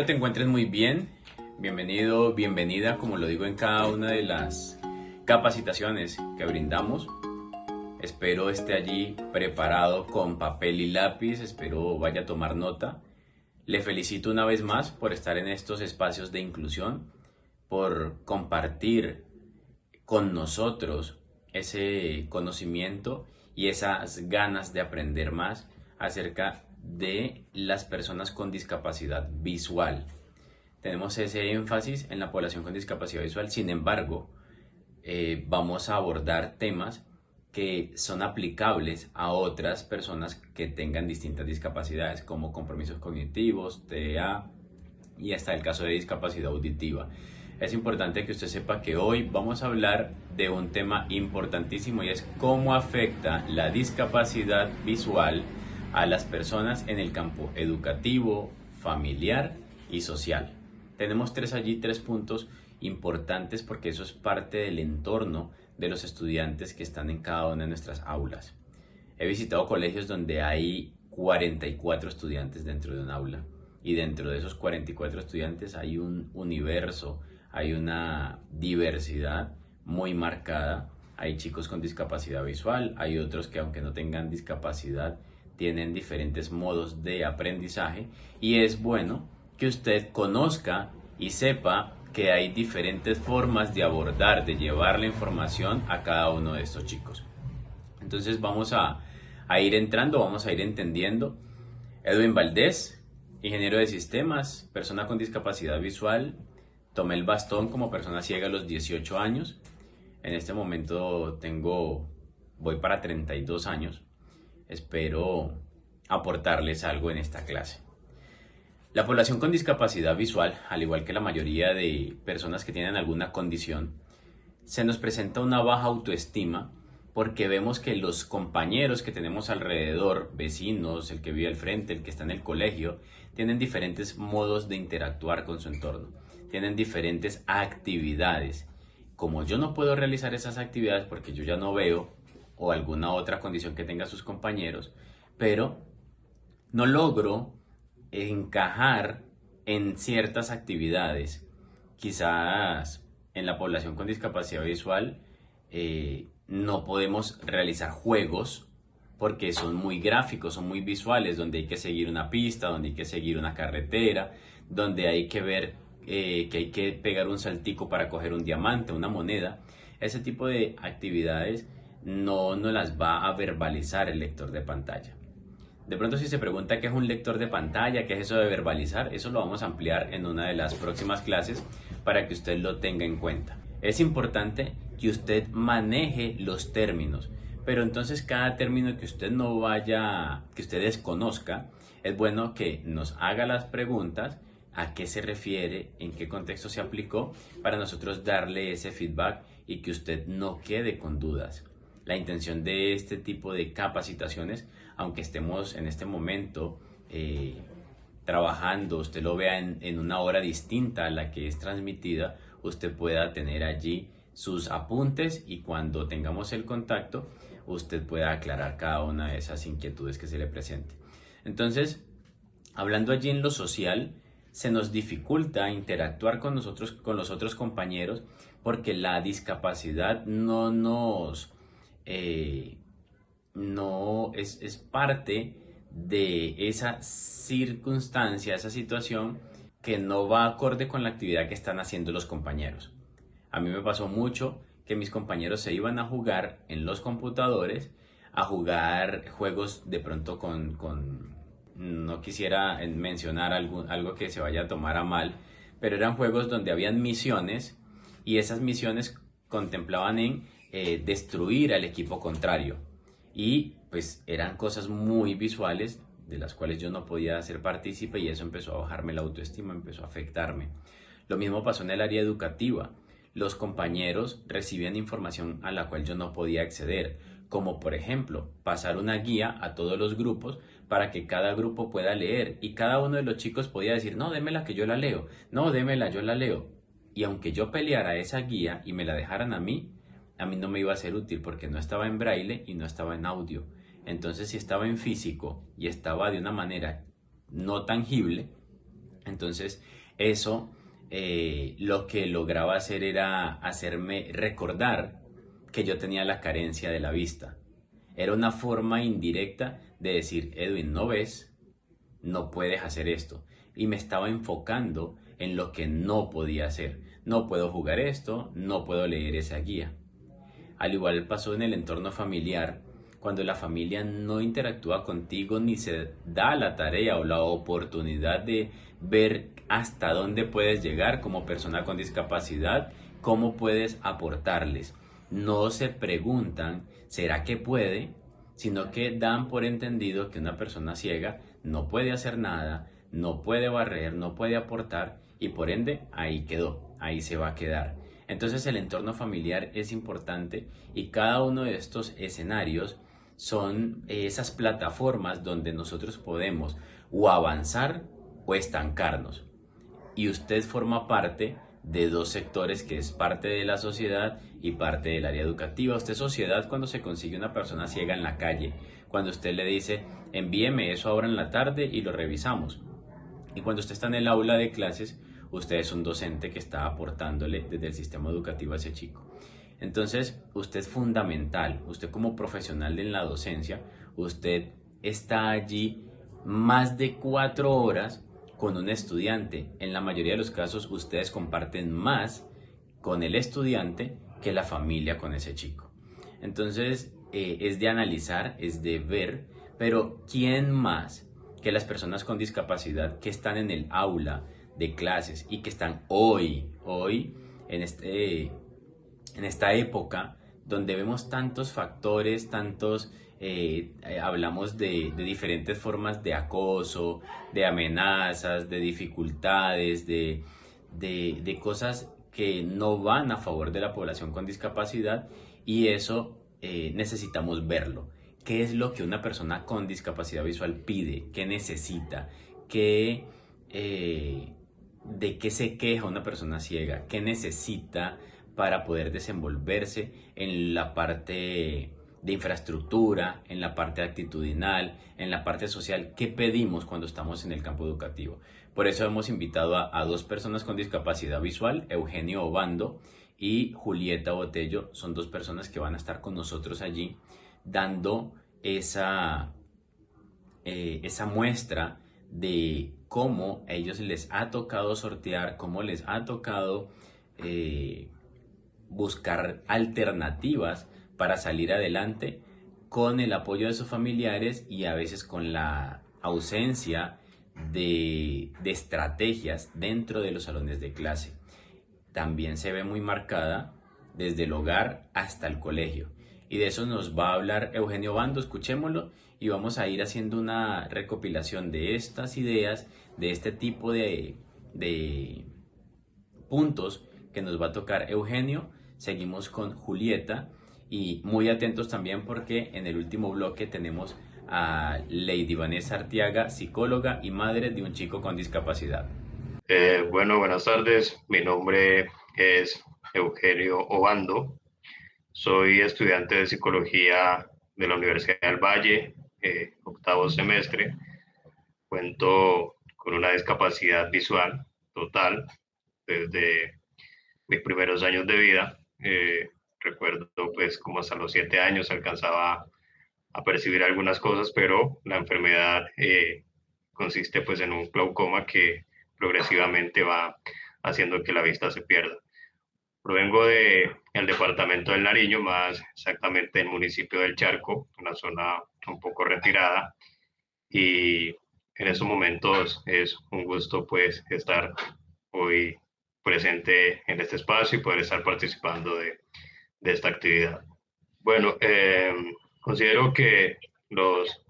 te encuentres muy bien. Bienvenido, bienvenida, como lo digo en cada una de las capacitaciones que brindamos. Espero esté allí preparado con papel y lápiz, espero vaya a tomar nota. Le felicito una vez más por estar en estos espacios de inclusión, por compartir con nosotros ese conocimiento y esas ganas de aprender más acerca de las personas con discapacidad visual. Tenemos ese énfasis en la población con discapacidad visual, sin embargo, vamos a abordar temas que son aplicables a otras personas que tengan distintas discapacidades, como compromisos cognitivos, TEA y hasta el caso de discapacidad auditiva. Es importante que usted sepa que hoy vamos a hablar de un tema importantísimo y es cómo afecta la discapacidad visual a las personas en el campo educativo, familiar y social. Tenemos tres puntos importantes porque eso es parte del entorno de los estudiantes que están en cada una de nuestras aulas. He visitado colegios donde hay 44 estudiantes dentro de un aula y dentro de esos 44 estudiantes hay un universo, hay una diversidad muy marcada. Hay chicos con discapacidad visual, hay otros que aunque no tengan discapacidad tienen diferentes modos de aprendizaje y es bueno que usted conozca y sepa que hay diferentes formas de abordar, de llevar la información a cada uno de estos chicos. Entonces vamos a ir entrando, vamos a ir entendiendo. Edwin Valdés, ingeniero de sistemas, persona con discapacidad visual. Tomé el bastón como persona ciega a los 18 años. En este momento voy para 32 años. Espero aportarles algo en esta clase. La población con discapacidad visual, al igual que la mayoría de personas que tienen alguna condición, se nos presenta una baja autoestima porque vemos que los compañeros que tenemos alrededor, vecinos, el que vive al frente, el que está en el colegio, tienen diferentes modos de interactuar con su entorno, tienen diferentes actividades. Como yo no puedo realizar esas actividades porque yo ya no veo o alguna otra condición que tenga sus compañeros, pero no logro encajar en ciertas actividades. Quizás en la población con discapacidad visual no podemos realizar juegos porque son muy gráficos, son muy visuales, donde hay que seguir una pista, donde hay que seguir una carretera, donde hay que ver que hay que pegar un saltico para coger un diamante, una moneda. Ese tipo de actividades no las va a verbalizar el lector de pantalla. De pronto si se pregunta qué es un lector de pantalla, qué es eso de verbalizar, eso lo vamos a ampliar en una de las próximas clases para que usted lo tenga en cuenta. Es importante que usted maneje los términos, pero entonces cada término que usted que usted desconozca, es bueno que nos haga las preguntas, a qué se refiere, en qué contexto se aplicó, para nosotros darle ese feedback y que usted no quede con dudas. La intención de este tipo de capacitaciones, aunque estemos en este momento trabajando, usted lo vea en una hora distinta a la que es transmitida, usted pueda tener allí sus apuntes y cuando tengamos el contacto, usted pueda aclarar cada una de esas inquietudes que se le presenten. Entonces, hablando allí en lo social, se nos dificulta interactuar con los otros compañeros porque la discapacidad no es parte de esa circunstancia, esa situación que no va acorde con la actividad que están haciendo los compañeros. A mí me pasó mucho que mis compañeros se iban a jugar en los computadores, a jugar juegos de pronto no quisiera mencionar algo que se vaya a tomar a mal, pero eran juegos donde habían misiones y esas misiones contemplaban en destruir al equipo contrario y pues eran cosas muy visuales de las cuales yo no podía ser partícipe y eso empezó a bajarme la autoestima, empezó a afectarme. Lo mismo pasó en el área educativa. Los compañeros recibían información a la cual yo no podía acceder, como por ejemplo pasar una guía a todos los grupos para que cada grupo pueda leer y cada uno de los chicos podía decir, no, démela que yo la leo, no, démela, yo la leo. Y aunque yo peleara esa guía y me la dejaran a mí no me iba a ser útil porque no estaba en braille y no estaba en audio. Entonces si estaba en físico y estaba de una manera no tangible, entonces Eso lo que lograba hacer era hacerme recordar que yo tenía la carencia de la vista. Era una forma indirecta de decir, Edwin, ¿no ves? No puedes hacer esto. Y me estaba enfocando en lo que no podía hacer. No puedo jugar esto, no puedo leer esa guía. Al igual pasó en el entorno familiar, cuando la familia no interactúa contigo ni se da la tarea o la oportunidad de ver hasta dónde puedes llegar como persona con discapacidad, cómo puedes aportarles. No se preguntan, ¿será que puede? Sino que dan por entendido que una persona ciega no puede hacer nada, no puede barrer, no puede aportar y por ende ahí quedó, ahí se va a quedar. Entonces el entorno familiar es importante y cada uno de estos escenarios son esas plataformas donde nosotros podemos o avanzar o estancarnos. Y usted forma parte de dos sectores que es parte de la sociedad y parte del área educativa. Usted es sociedad cuando se consigue una persona ciega en la calle, cuando usted le dice envíeme eso ahora en la tarde y lo revisamos. Y cuando usted está en el aula de clases, usted es un docente que está aportándole desde el sistema educativo a ese chico. Entonces, usted es fundamental, usted como profesional en la docencia, usted está allí más de 4 horas con un estudiante. En la mayoría de los casos, ustedes comparten más con el estudiante que la familia con ese chico. Entonces, es de analizar, es de ver, pero ¿quién más que las personas con discapacidad que están en el aula de clases y que están hoy en esta época donde vemos tantos factores, hablamos de diferentes formas de acoso, de amenazas, de dificultades, de cosas que no van a favor de la población con discapacidad y eso necesitamos verlo. ¿Qué es lo que una persona con discapacidad visual pide? ¿Qué necesita? ¿De qué se queja una persona ciega? ¿Qué necesita para poder desenvolverse en la parte de infraestructura, en la parte actitudinal, en la parte social? ¿Qué pedimos cuando estamos en el campo educativo? Por eso hemos invitado a dos personas con discapacidad visual, Eugenio Obando y Julieta Botello. Son dos personas que van a estar con nosotros allí dando esa muestra de cómo a ellos les ha tocado sortear, cómo les ha tocado buscar alternativas para salir adelante con el apoyo de sus familiares y a veces con la ausencia de estrategias dentro de los salones de clase. También se ve muy marcada desde el hogar hasta el colegio. Y de eso nos va a hablar Eugenio Bando, escuchémoslo y vamos a ir haciendo una recopilación de estas ideas, de este tipo de puntos que nos va a tocar Eugenio. Seguimos con Julieta y muy atentos también porque en el último bloque tenemos a Lady Vanessa Artiaga, psicóloga y madre de un chico con discapacidad. Bueno, buenas tardes. Mi nombre es Eugenio Obando. Soy estudiante de psicología de la Universidad del Valle, octavo semestre. Cuento con una discapacidad visual total desde mis primeros años de vida. Recuerdo pues como hasta los 7 años alcanzaba a percibir algunas cosas, pero la enfermedad consiste pues en un glaucoma que progresivamente va haciendo que la vista se pierda. Provengo del departamento del Nariño, más exactamente el municipio del Charco, una zona un poco retirada, y en estos momentos es un gusto pues estar hoy presente en este espacio y poder estar participando de esta actividad. Bueno, considero que los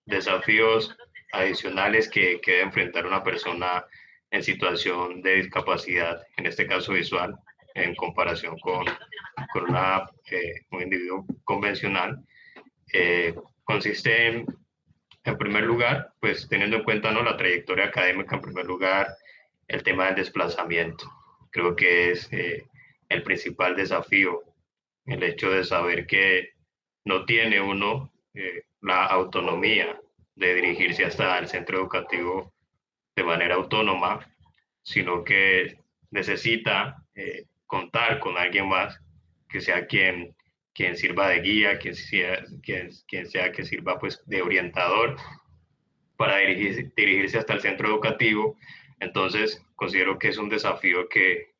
desafíos adicionales que debe enfrentar una persona en situación de discapacidad, en este caso visual, en comparación con un individuo convencional, consiste en primer lugar, pues teniendo en cuenta, ¿no?, la trayectoria académica, en primer lugar, el tema del desplazamiento. Creo que es el principal desafío, el hecho de saber que no tiene uno la autonomía de dirigirse hasta el centro educativo de manera autónoma, sino que necesita contar con alguien más que sea quien sirva de guía, quien sea que sirva pues de orientador para dirigirse hasta el centro educativo. Entonces, considero que es un desafío que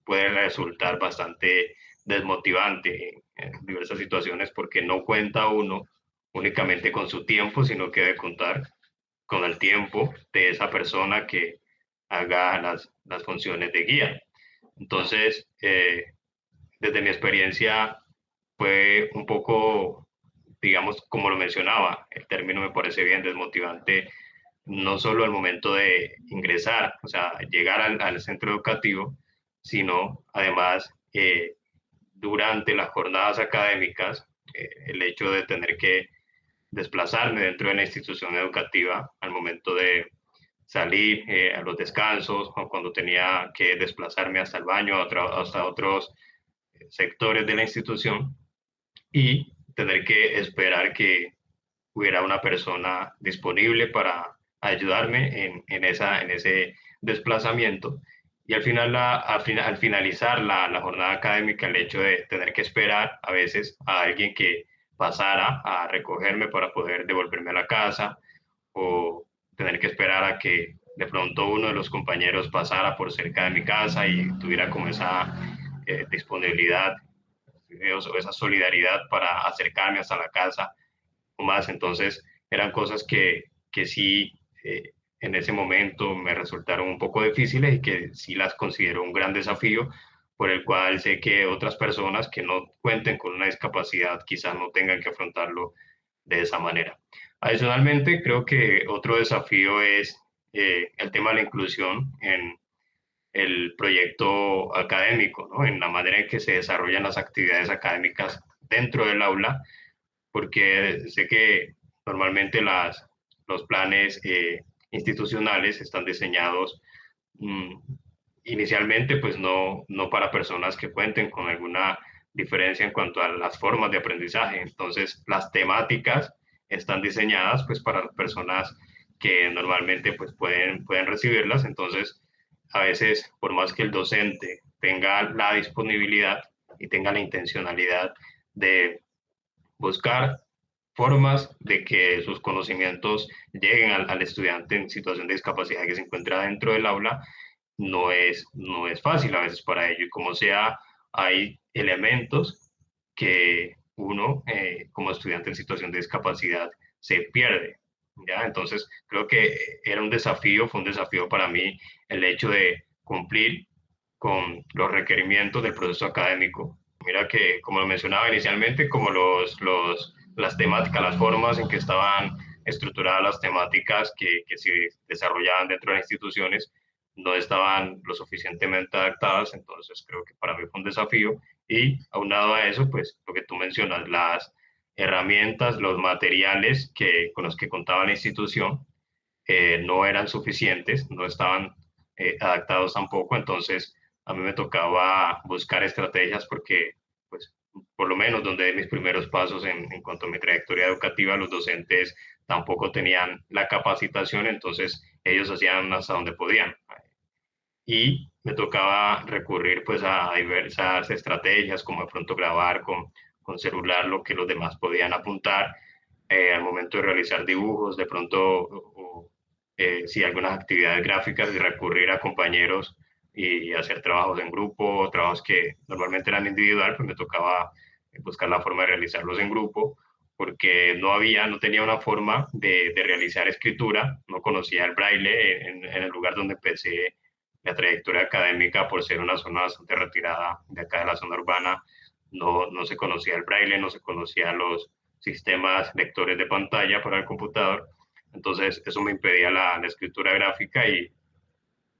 puede resultar bastante desmotivante en diversas situaciones porque no cuenta uno únicamente con su tiempo, sino que debe contar con el tiempo de esa persona que haga las funciones de guía. Entonces, desde mi experiencia fue un poco, digamos, como lo mencionaba, el término me parece bien desmotivante, no solo al momento de ingresar, o sea, llegar al centro educativo, sino además durante las jornadas académicas, el hecho de tener que desplazarme dentro de la institución educativa al momento de salir a los descansos o cuando tenía que desplazarme hasta el baño, hasta otros sectores de la institución y tener que esperar que hubiera una persona disponible para ayudarme en ese desplazamiento. Y al final, al finalizar la jornada académica, el hecho de tener que esperar a veces a alguien que pasara a recogerme para poder devolverme a la casa o tener que esperar a que de pronto uno de los compañeros pasara por cerca de mi casa y tuviera como esa disponibilidad o esa solidaridad para acercarme hasta la casa o más. Entonces eran cosas que sí en ese momento me resultaron un poco difíciles y que sí las considero un gran desafío por el cual sé que otras personas que no cuenten con una discapacidad quizás no tengan que afrontarlo de esa manera. Adicionalmente, creo que otro desafío es el tema de la inclusión en el proyecto académico, ¿no? En la manera en que se desarrollan las actividades académicas dentro del aula, porque sé que normalmente los planes institucionales están diseñados mmm, inicialmente pues no para personas que cuenten con alguna diferencia en cuanto a las formas de aprendizaje. Entonces, las temáticas están diseñadas pues para personas que normalmente pues pueden recibirlas. Entonces, a veces, por más que el docente tenga la disponibilidad y tenga la intencionalidad de buscar formas de que sus conocimientos lleguen al estudiante en situación de discapacidad que se encuentra dentro del aula, no es fácil a veces para ello. Y como sea, hay elementos que uno, como estudiante en situación de discapacidad, se pierde. ¿Ya? Entonces, creo que era un desafío, fue un desafío para mí el hecho de cumplir con los requerimientos del proceso académico. Mira que, como lo mencionaba inicialmente, como las temáticas, las formas en que estaban estructuradas las temáticas que se desarrollaban dentro de las instituciones, no estaban lo suficientemente adaptadas, entonces creo que para mí fue un desafío y aunado a eso, pues lo que tú mencionas, las herramientas, los materiales con los que contaba la institución no eran suficientes, no estaban adaptados tampoco, entonces a mí me tocaba buscar estrategias porque, pues, por lo menos donde de mis primeros pasos en cuanto a mi trayectoria educativa, los docentes tampoco tenían la capacitación, entonces ellos hacían hasta donde podían. Y me tocaba recurrir pues a diversas estrategias, como de pronto grabar con celular lo que los demás podían apuntar al momento de realizar dibujos, de pronto, sí, algunas actividades gráficas y recurrir a compañeros y hacer trabajos en grupo, trabajos que normalmente eran individual, pues me tocaba buscar la forma de realizarlos en grupo, porque no tenía una forma de realizar escritura, no conocía el braille en el lugar donde empecé la trayectoria académica por ser una zona bastante retirada de acá de la zona urbana, no se conocía el braille, no se conocían los sistemas lectores de pantalla para el computador, entonces eso me impedía la escritura gráfica y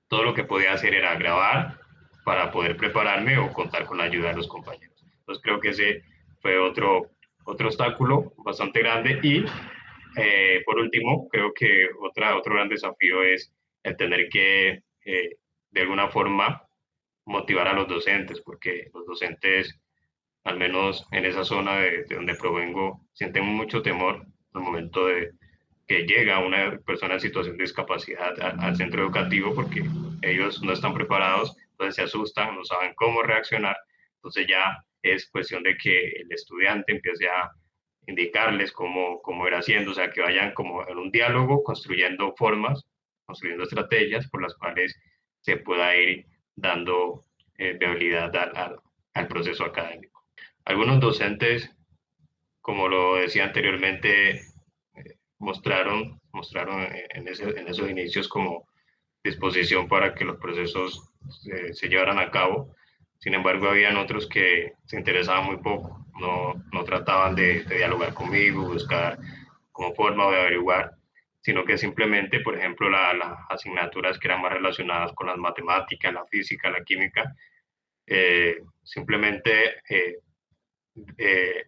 todo lo que podía hacer era grabar para poder prepararme o contar con la ayuda de los compañeros. Entonces creo que ese fue otro obstáculo bastante grande y por último, creo que otro gran desafío es el tener que de alguna forma motivar a los docentes, porque los docentes, al menos en esa zona de donde provengo, sienten mucho temor al momento de que llega una persona en situación de discapacidad al centro educativo, porque ellos no están preparados, entonces se asustan, no saben cómo reaccionar, entonces ya es cuestión de que el estudiante empiece a indicarles cómo ir haciendo, o sea, que vayan como en un diálogo, construyendo formas, construyendo estrategias por las cuales se pueda ir dando viabilidad al proceso académico. Algunos docentes, como lo decía anteriormente, mostraron en esos inicios como disposición para que los procesos se llevaran a cabo. Sin embargo, habían otros que se interesaban muy poco, no trataban de dialogar conmigo, buscar como forma de averiguar, sino que simplemente, por ejemplo, las asignaturas que eran más relacionadas con las matemáticas, la física, la química, simplemente eh,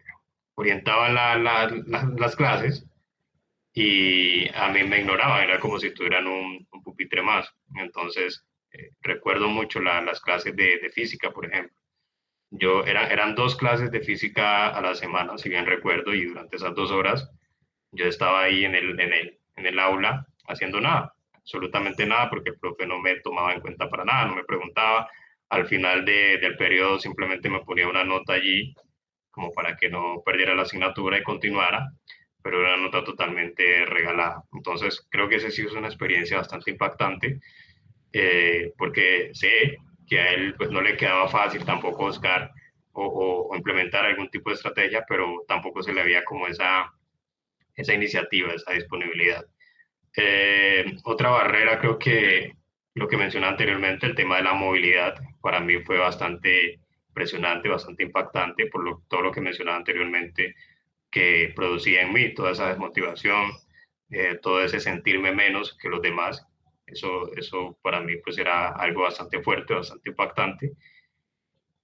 orientaban las clases y a mí me ignoraban, era como si tuvieran un pupitre más. Entonces, recuerdo mucho las clases de física, por ejemplo. Eran dos clases de física a la semana, si bien recuerdo, y durante esas 2 horas yo estaba ahí en el aula haciendo nada, absolutamente nada, porque el profe no me tomaba en cuenta para nada, no me preguntaba. Al final del periodo simplemente me ponía una nota allí como para que no perdiera la asignatura y continuara, pero era una nota totalmente regalada. Entonces, creo que ese sí es una experiencia bastante impactante, porque sé que a él pues, no le quedaba fácil tampoco buscar o implementar algún tipo de estrategia, pero tampoco se le había como esa iniciativa, esa disponibilidad. Otra barrera, creo que lo que mencioné anteriormente, el tema de la movilidad, para mí fue bastante impresionante, bastante impactante por todo lo que mencionaba anteriormente, que producía en mí toda esa desmotivación, todo ese sentirme menos que los demás. Eso para mí pues era algo bastante fuerte, bastante impactante.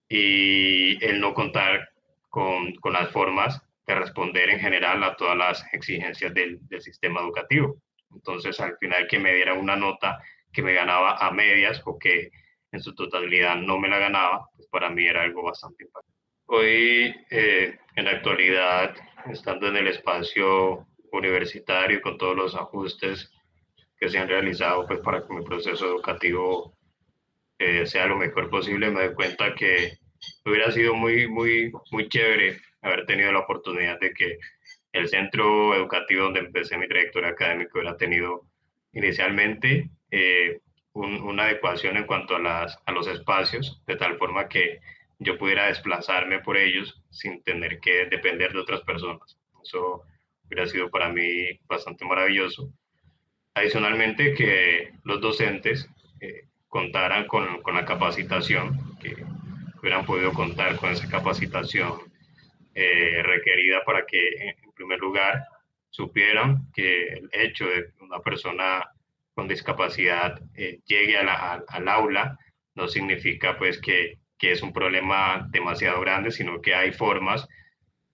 Y el no contar con las formas de responder en general a todas las exigencias del sistema educativo. Entonces, al final que me diera una nota que me ganaba a medias o que en su totalidad no me la ganaba, pues para mí era algo bastante impactante. Hoy, en la actualidad, estando en el espacio universitario y con todos los ajustes que se han realizado pues, para que mi proceso educativo sea lo mejor posible, me doy cuenta que hubiera sido muy chévere haber tenido la oportunidad de que el centro educativo donde empecé mi trayectoria académica hubiera tenido inicialmente una adecuación en cuanto a los espacios, de tal forma que yo pudiera desplazarme por ellos sin tener que depender de otras personas. Eso hubiera sido para mí bastante maravilloso. Adicionalmente, que los docentes contaran con la capacitación, que hubieran podido contar con esa capacitación requerida para que, en primer lugar, supieran que el hecho de que una persona con discapacidad llegue al aula no significa pues que es un problema demasiado grande, sino que hay formas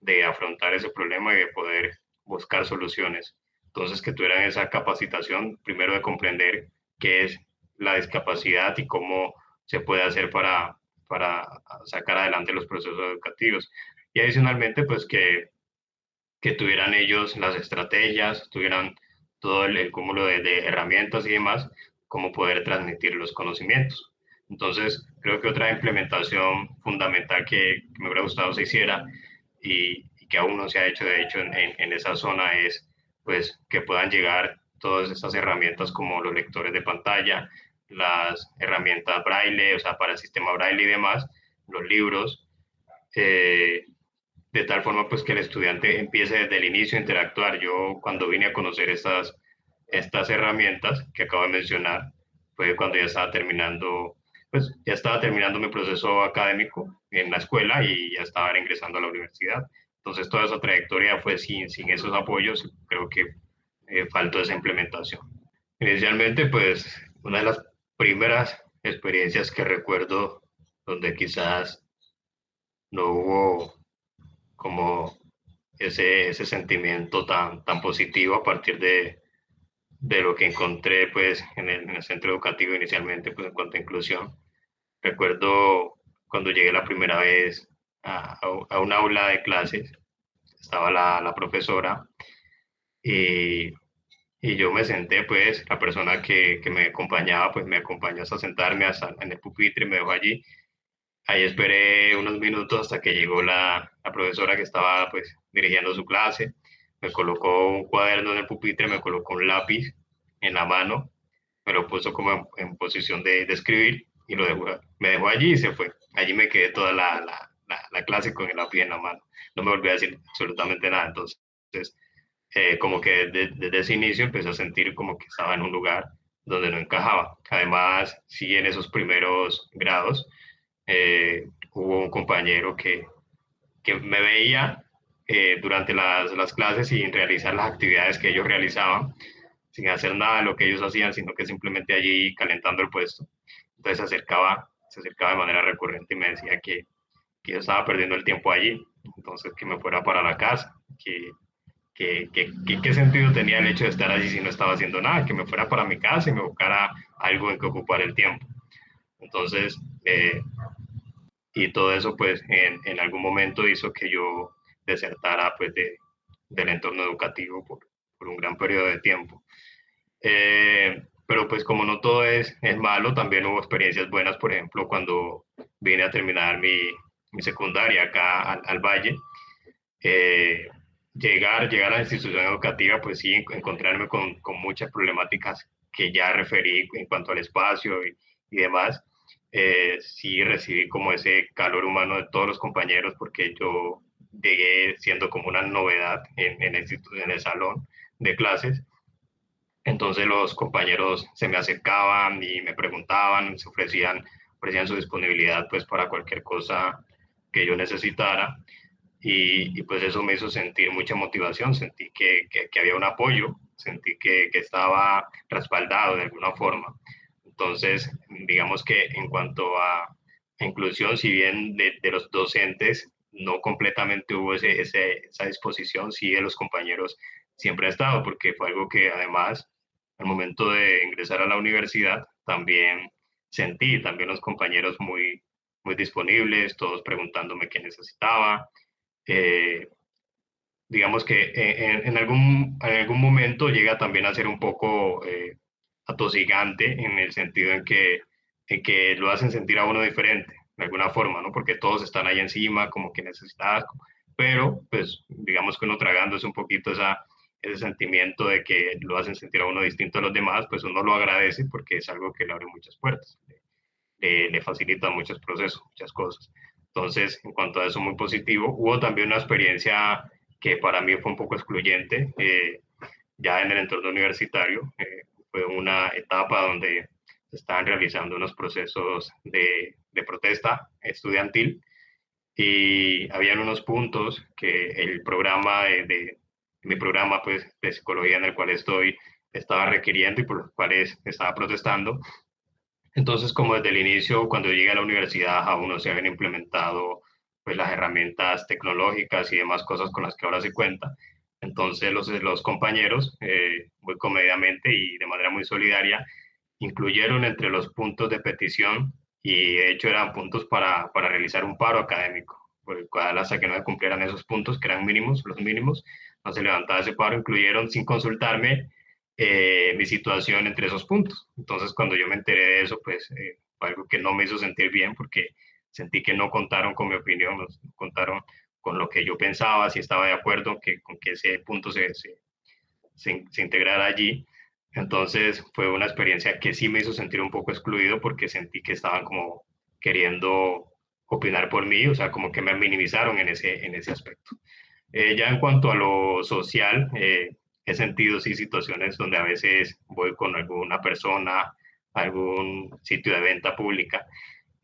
de afrontar ese problema y de poder buscar soluciones. Entonces, que tuvieran esa capacitación, primero de comprender qué es la discapacidad y cómo se puede hacer para sacar adelante los procesos educativos. Y adicionalmente, pues que tuvieran ellos las estrategias, tuvieran todo el cúmulo de herramientas y demás, cómo poder transmitir los conocimientos. Entonces, creo que otra implementación fundamental que me hubiera gustado se hiciera y que aún no se ha hecho, de hecho, en esa zona es pues que puedan llegar todas estas herramientas como los lectores de pantalla, las herramientas braille, o sea, para el sistema braille y demás, los libros, eh, de tal forma pues que el estudiante empiece desde el inicio a interactuar. Yo cuando vine a conocer estas herramientas que acabo de mencionar, fue cuando ya estaba terminando mi proceso académico en la escuela y ya estaba ingresando a la universidad. Entonces toda esa trayectoria fue sin esos apoyos, creo que faltó esa implementación. Inicialmente, pues una de las primeras experiencias que recuerdo donde quizás no hubo como ese sentimiento tan positivo a partir de lo que encontré pues en el centro educativo inicialmente pues en cuanto a inclusión. Recuerdo cuando llegué la primera vez a un aula de clases, estaba la profesora y y yo me senté, pues la persona que me acompañaba, pues me acompañó hasta sentarme hasta en el pupitre, me dejó allí. Ahí esperé unos minutos hasta que llegó la profesora que estaba pues dirigiendo su clase. Me colocó un cuaderno en el pupitre, me colocó un lápiz en la mano, me lo puso como en posición de escribir y me dejó allí y se fue. Allí me quedé toda la clase con el lápiz en la mano. No me volví a decir absolutamente nada. Entonces, como que desde ese inicio empecé a sentir como que estaba en un lugar donde no encajaba. Además, sí, en esos primeros grados hubo un compañero que me veía durante las clases sin realizar las actividades que ellos realizaban, sin hacer nada de lo que ellos hacían, sino que simplemente allí calentando el puesto. Entonces se acercaba de manera recurrente y me decía que yo estaba perdiendo el tiempo allí, entonces que me fuera para la casa, qué sentido tenía el hecho de estar allí si no estaba haciendo nada, que me fuera para mi casa y me buscara algo en que ocupar el tiempo. Entonces, y todo eso pues en algún momento hizo que yo desertara pues del entorno educativo por un gran periodo de tiempo. Pero pues como no todo es malo, también hubo experiencias buenas, por ejemplo, cuando vine a terminar mi secundaria acá al Valle, eh, llegar a la institución educativa, pues sí, encontrarme con muchas problemáticas que ya referí en cuanto al espacio y demás. Sí recibí como ese calor humano de todos los compañeros porque yo llegué siendo como una novedad en el salón de clases. Entonces los compañeros se me acercaban y me preguntaban, ofrecían su disponibilidad pues para cualquier cosa que yo necesitara pues eso me hizo sentir mucha motivación, sentí que había un apoyo, sentí que estaba respaldado de alguna forma. Entonces, digamos que en cuanto a inclusión, si bien de los docentes no completamente hubo esa disposición, sí de los compañeros siempre ha estado, porque fue algo que además al momento de ingresar a la universidad también sentí, también los compañeros muy disponibles, todos preguntándome qué necesitaba, eh, digamos que en algún momento llega también a ser un poco atosigante en el sentido en que lo hacen sentir a uno diferente, de alguna forma, ¿no? Porque todos están ahí encima, como que necesitas, pero pues digamos que uno tragándose un poquito ese sentimiento de que lo hacen sentir a uno distinto a los demás, pues uno lo agradece porque es algo que le abre muchas puertas, le facilita muchos procesos, muchas cosas. Entonces, en cuanto a eso, muy positivo. Hubo también una experiencia que para mí fue un poco excluyente, ya en el entorno universitario. Fue una etapa donde se estaban realizando unos procesos de protesta estudiantil y habían unos puntos que el programa mi programa pues, de psicología en el cual estoy estaba requiriendo y por los cuales estaba protestando. Entonces, como desde el inicio, cuando llegué a la universidad, aún no se habían implementado pues, las herramientas tecnológicas y demás cosas con las que ahora se cuenta. Entonces, los compañeros, muy comedidamente y de manera muy solidaria, incluyeron entre los puntos de petición y de hecho eran puntos para realizar un paro académico, por el cual hasta que no se cumplieran esos puntos, que eran mínimos, los mínimos, no se levantaba ese paro, incluyeron sin consultarme mi situación entre esos puntos. Entonces, cuando yo me enteré de eso, pues fue algo que no me hizo sentir bien porque sentí que no contaron con mi opinión, no contaron con lo que yo pensaba, si estaba de acuerdo con que ese punto se integrara allí. Entonces fue una experiencia que sí me hizo sentir un poco excluido porque sentí que estaban como queriendo opinar por mí, o sea, como que me minimizaron en ese aspecto. Ya en cuanto a lo social, he sentido sí situaciones donde a veces voy con alguna persona a algún sitio de venta pública.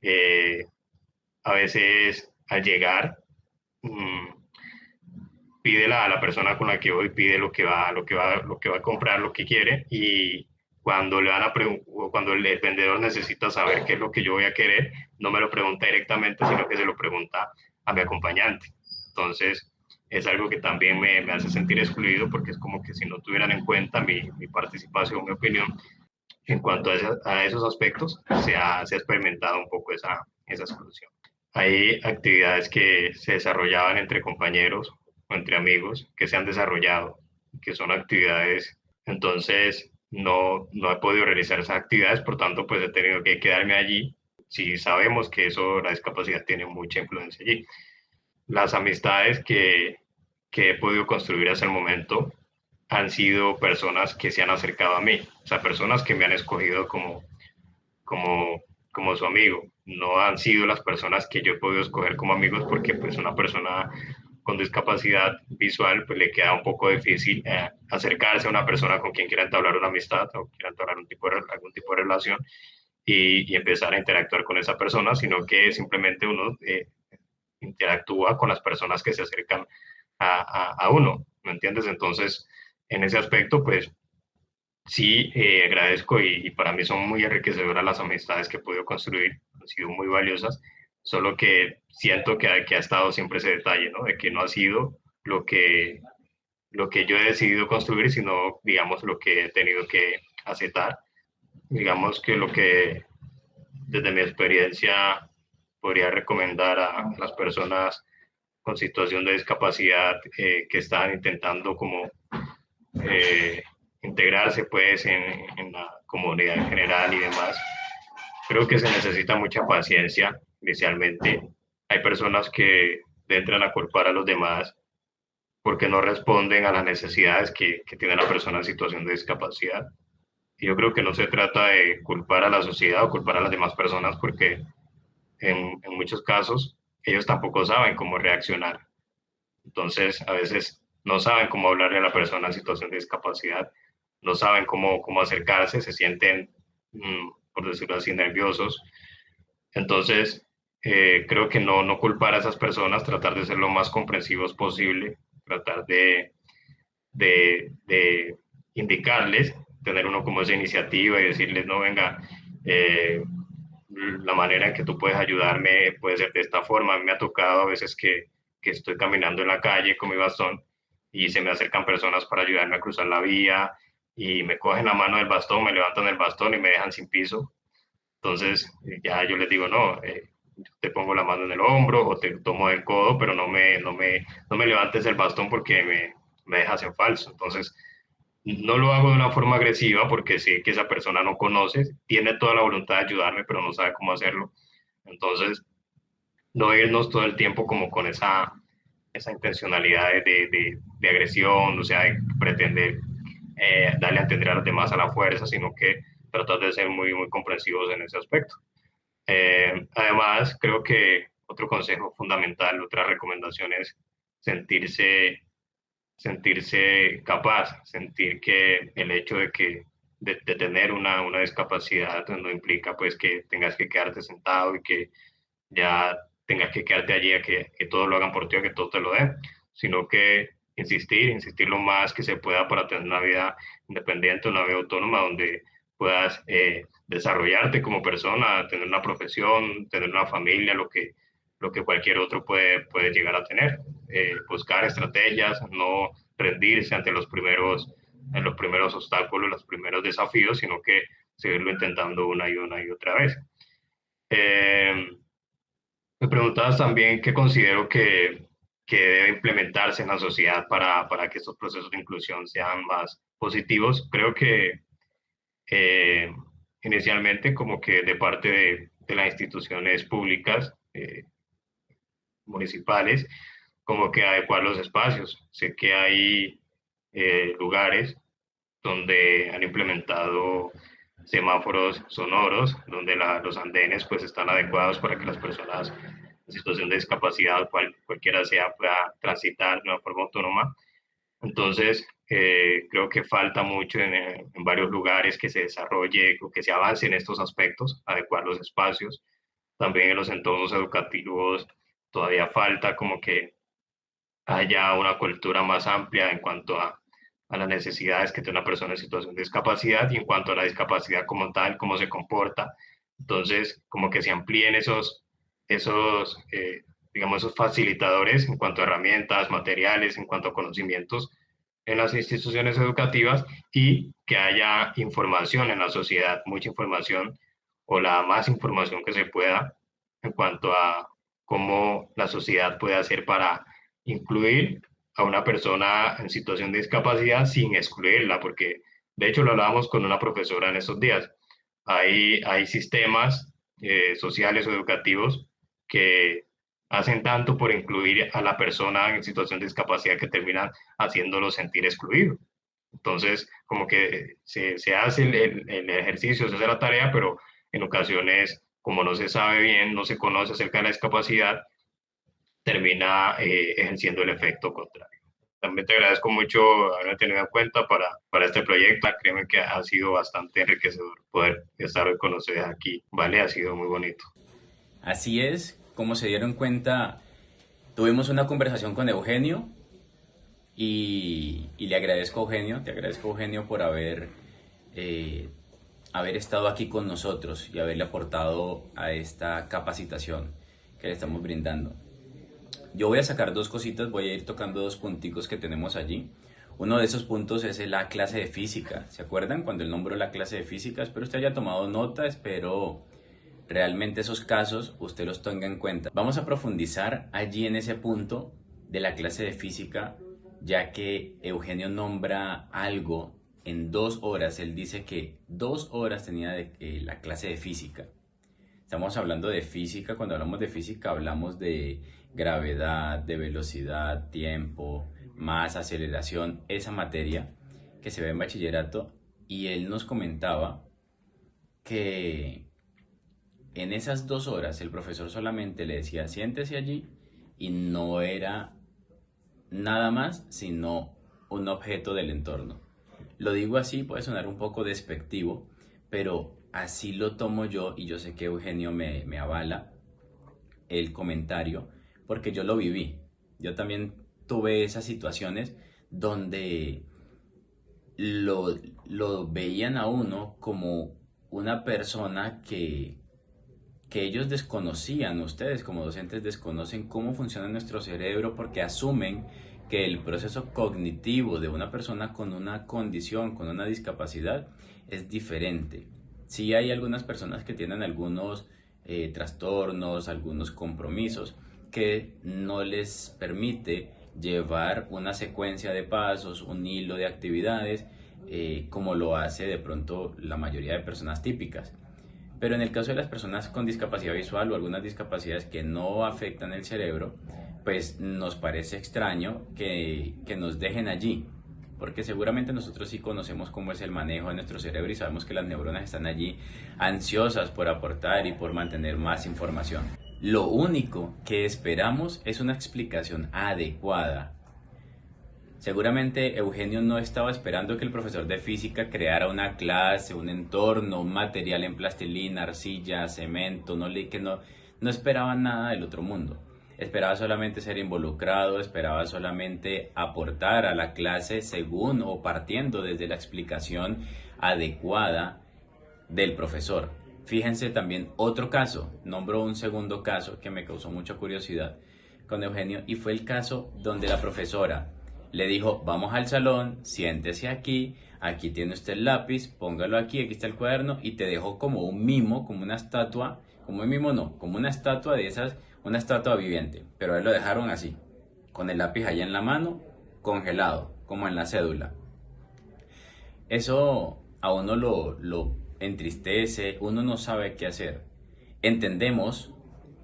eh, a veces al llegar, mmm, pide la persona con la que voy, pide lo que va a comprar, lo que quiere, y cuando cuando el vendedor necesita saber qué es lo que yo voy a querer, no me lo pregunta directamente, sino que se lo pregunta a mi acompañante. Entonces, es algo que también me hace sentir excluido porque es como que si no tuvieran en cuenta mi participación, mi opinión, en cuanto a esos aspectos, se ha experimentado un poco esa exclusión. Hay actividades que se desarrollaban entre compañeros o entre amigos que se han desarrollado, que son actividades Entonces, no he podido realizar esas actividades, por tanto, pues he tenido que quedarme allí. Si sabemos que eso, la discapacidad tiene mucha influencia allí. Las amistades que he podido construir hasta el momento han sido personas que se han acercado a mí, o sea, personas que me han escogido como, como su amigo. No han sido las personas que yo he podido escoger como amigos porque pues una persona con discapacidad visual pues le queda un poco difícil acercarse a una persona con quien quiera entablar una amistad o quiera entablar algún tipo de relación y empezar a interactuar con esa persona, sino que simplemente uno interactúa con las personas que se acercan a uno, ¿me entiendes? Entonces, en ese aspecto, pues sí, agradezco y para mí son muy enriquecedoras las amistades que he podido construir, han sido muy valiosas, solo que siento que ha estado siempre ese detalle, ¿no? De que no ha sido lo que yo he decidido construir, sino, digamos, lo que he tenido que aceptar. Digamos que lo que desde mi experiencia podría recomendar a las personas con situación de discapacidad que están intentando como eh, integrarse pues en la comunidad en general y demás. Creo que se necesita mucha paciencia inicialmente. Hay personas que entran a culpar a los demás porque no responden a las necesidades que tiene la persona en situación de discapacidad. Y yo creo que no se trata de culpar a la sociedad o culpar a las demás personas porque en muchos casos ellos tampoco saben cómo reaccionar. Entonces, a veces no saben cómo hablarle a la persona en situación de discapacidad, no saben cómo acercarse, se sienten, por decirlo así, nerviosos. Entonces, creo que no culpar a esas personas, tratar de ser lo más comprensivos posible, tratar de indicarles, tener uno como esa iniciativa y decirles, no, venga, eh, la manera en que tú puedes ayudarme puede ser de esta forma. A mí me ha tocado a veces que estoy caminando en la calle con mi bastón y se me acercan personas para ayudarme a cruzar la vía y me cogen la mano del bastón, me levantan el bastón y me dejan sin piso. Entonces ya yo les digo, no, te pongo la mano en el hombro o te tomo del codo, pero no me levantes el bastón porque me dejas en falso. Entonces, no lo hago de una forma agresiva porque sé que esa persona no conoce, tiene toda la voluntad de ayudarme, pero no sabe cómo hacerlo. Entonces, no irnos todo el tiempo como con esa intencionalidad de agresión, o sea, de pretender darle a entender a los demás a la fuerza, sino que tratar de ser muy comprensivos en ese aspecto. Además, creo que otro consejo fundamental, otra recomendación es sentirse sentirse capaz, sentir que el hecho de que de tener una discapacidad no implica pues que tengas que quedarte sentado y que ya tengas que quedarte allí a que todo lo hagan por ti o que todo te lo den, sino que insistir lo más que se pueda para tener una vida independiente, una vida autónoma donde puedas desarrollarte como persona, tener una profesión, tener una familia, lo que cualquier otro puede llegar a tener. Buscar estrategias, no rendirse ante en los primeros obstáculos, los primeros desafíos, sino que seguirlo intentando una y otra vez. Eh, Me preguntabas también qué considero que debe implementarse en la sociedad para que estos procesos de inclusión sean más positivos. Creo que eh, inicialmente como que de parte de las instituciones públicas, municipales, como que adecuar los espacios. Sé que hay lugares donde han implementado semáforos sonoros, donde los andenes pues están adecuados para que las personas en situación de discapacidad, cualquiera sea, pueda transitar de una forma autónoma. Entonces, creo que falta mucho en varios lugares que se desarrolle o que se avance en estos aspectos, adecuar los espacios. También en los entornos educativos todavía falta como que haya una cultura más amplia en cuanto a las necesidades que tiene una persona en situación de discapacidad y en cuanto a la discapacidad como tal, cómo se comporta. Entonces, como que se amplíen digamos, esos facilitadores en cuanto a herramientas, materiales, en cuanto a conocimientos en las instituciones educativas y que haya información en la sociedad, mucha información o la más información que se pueda en cuanto a cómo la sociedad puede hacer para incluir a una persona en situación de discapacidad sin excluirla, porque De hecho, lo hablábamos con una profesora en estos días. Hay sistemas sociales o educativos que hacen tanto por incluir a la persona en situación de discapacidad que terminan haciéndolo sentir excluido. Entonces, como que se hace el ejercicio, se hace la tarea, pero en ocasiones, como no se sabe bien, no se conoce acerca de la discapacidad, termina ejerciendo el efecto contrario. También te agradezco mucho haberme tenido en cuenta para este proyecto. Créeme que ha sido bastante enriquecedor poder estar hoy con ustedes aquí. Vale, ha sido muy bonito. Así es, como se dieron cuenta, tuvimos una conversación con Eugenio y le agradezco a Eugenio, te agradezco Eugenio por eh, haber estado aquí con nosotros y haberle aportado a esta capacitación que le estamos brindando. Yo voy a sacar dos cositas, voy a ir tocando dos punticos que tenemos allí. Uno de esos puntos es la clase de física. ¿Se acuerdan cuando él nombró la clase de física? Espero usted haya tomado nota, espero realmente esos casos usted los tenga en cuenta. Vamos a profundizar allí en ese punto de la clase de física, ya que Eugenio nombra algo en 2 horas. Él dice que 2 horas tenía de la clase de física. Estamos hablando de física, cuando hablamos de física hablamos de gravedad, de velocidad, tiempo, masa, aceleración, esa materia que se ve en bachillerato, y él nos comentaba que en esas 2 horas el profesor solamente le decía siéntese allí y no era nada más sino un objeto del entorno. Lo digo así, puede sonar un poco despectivo, pero así lo tomo yo y yo sé que Eugenio me avala el comentario porque yo lo viví. Yo también tuve esas situaciones donde lo, lo veían a uno como una persona que ellos desconocían, ustedes como docentes desconocen cómo funciona nuestro cerebro porque asumen que el proceso cognitivo de una persona con una condición, con una discapacidad, es diferente. Sí hay algunas personas que tienen algunos trastornos, algunos compromisos que no les permite llevar una secuencia de pasos, un hilo de actividades, como lo hace de pronto la mayoría de personas típicas. Pero en el caso de las personas con discapacidad visual o algunas discapacidades que no afectan el cerebro, pues nos parece extraño que nos dejen allí, porque seguramente nosotros sí conocemos cómo es el manejo de nuestro cerebro y sabemos que las neuronas están allí ansiosas por aportar y por mantener más información. Lo único que esperamos es una explicación adecuada. Seguramente Eugenio no estaba esperando que el profesor de física creara una clase, un entorno, un material en plastilina, arcilla, cemento, no esperaba nada del otro mundo. Esperaba solamente ser involucrado, esperaba solamente aportar a la clase según o partiendo desde la explicación adecuada del profesor. Fíjense también otro caso, nombro un segundo caso que me causó mucha curiosidad con Eugenio y fue el caso donde la profesora le dijo, vamos al salón, siéntese aquí, aquí tiene usted el lápiz, póngalo aquí, aquí está el cuaderno y te dejó como un mimo, como una estatua, como un mimo no, como una estatua de esas, una estatua viviente, pero a él lo dejaron así, con el lápiz allá en la mano, congelado, como en la cédula. Eso a uno lo entristece, uno no sabe qué hacer. Entendemos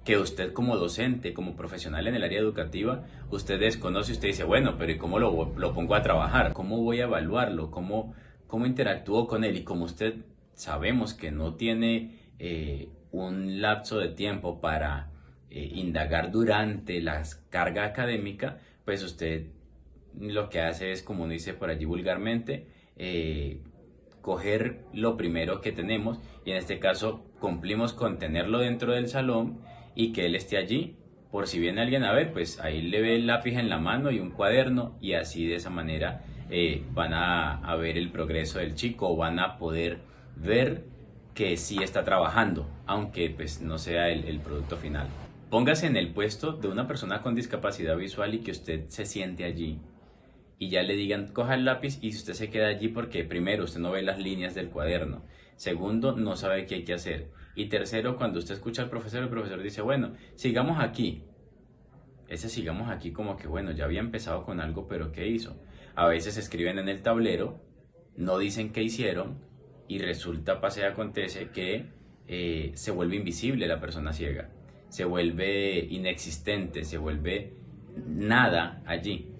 que usted como docente, como profesional en el área educativa, usted desconoce, usted dice, bueno, pero ¿y cómo lo pongo a trabajar? ¿Cómo voy a evaluarlo? ¿Cómo interactúo con él? Y como usted sabemos que no tiene un lapso de tiempo para indagar durante la carga académica, pues usted lo que hace es, como uno dice por allí vulgarmente, coger lo primero que tenemos y en este caso cumplimos con tenerlo dentro del salón y que él esté allí por si viene alguien a ver, pues ahí le ve el lápiz en la mano y un cuaderno y así de esa manera van a ver el progreso del chico o van a poder ver que sí está trabajando, aunque pues no sea el producto final. Póngase en el puesto de una persona con discapacidad visual y que usted se siente allí y ya le digan coja el lápiz y usted se queda allí porque primero usted no ve las líneas del cuaderno, segundo no sabe qué hay que hacer y tercero cuando usted escucha al profesor, el profesor dice bueno, sigamos aquí. Ese sigamos aquí como que bueno, ya había empezado con algo pero ¿qué hizo? A veces escriben en el tablero, no dicen qué hicieron y resulta, pasa y acontece que se vuelve invisible la persona ciega, se vuelve inexistente, se vuelve nada allí.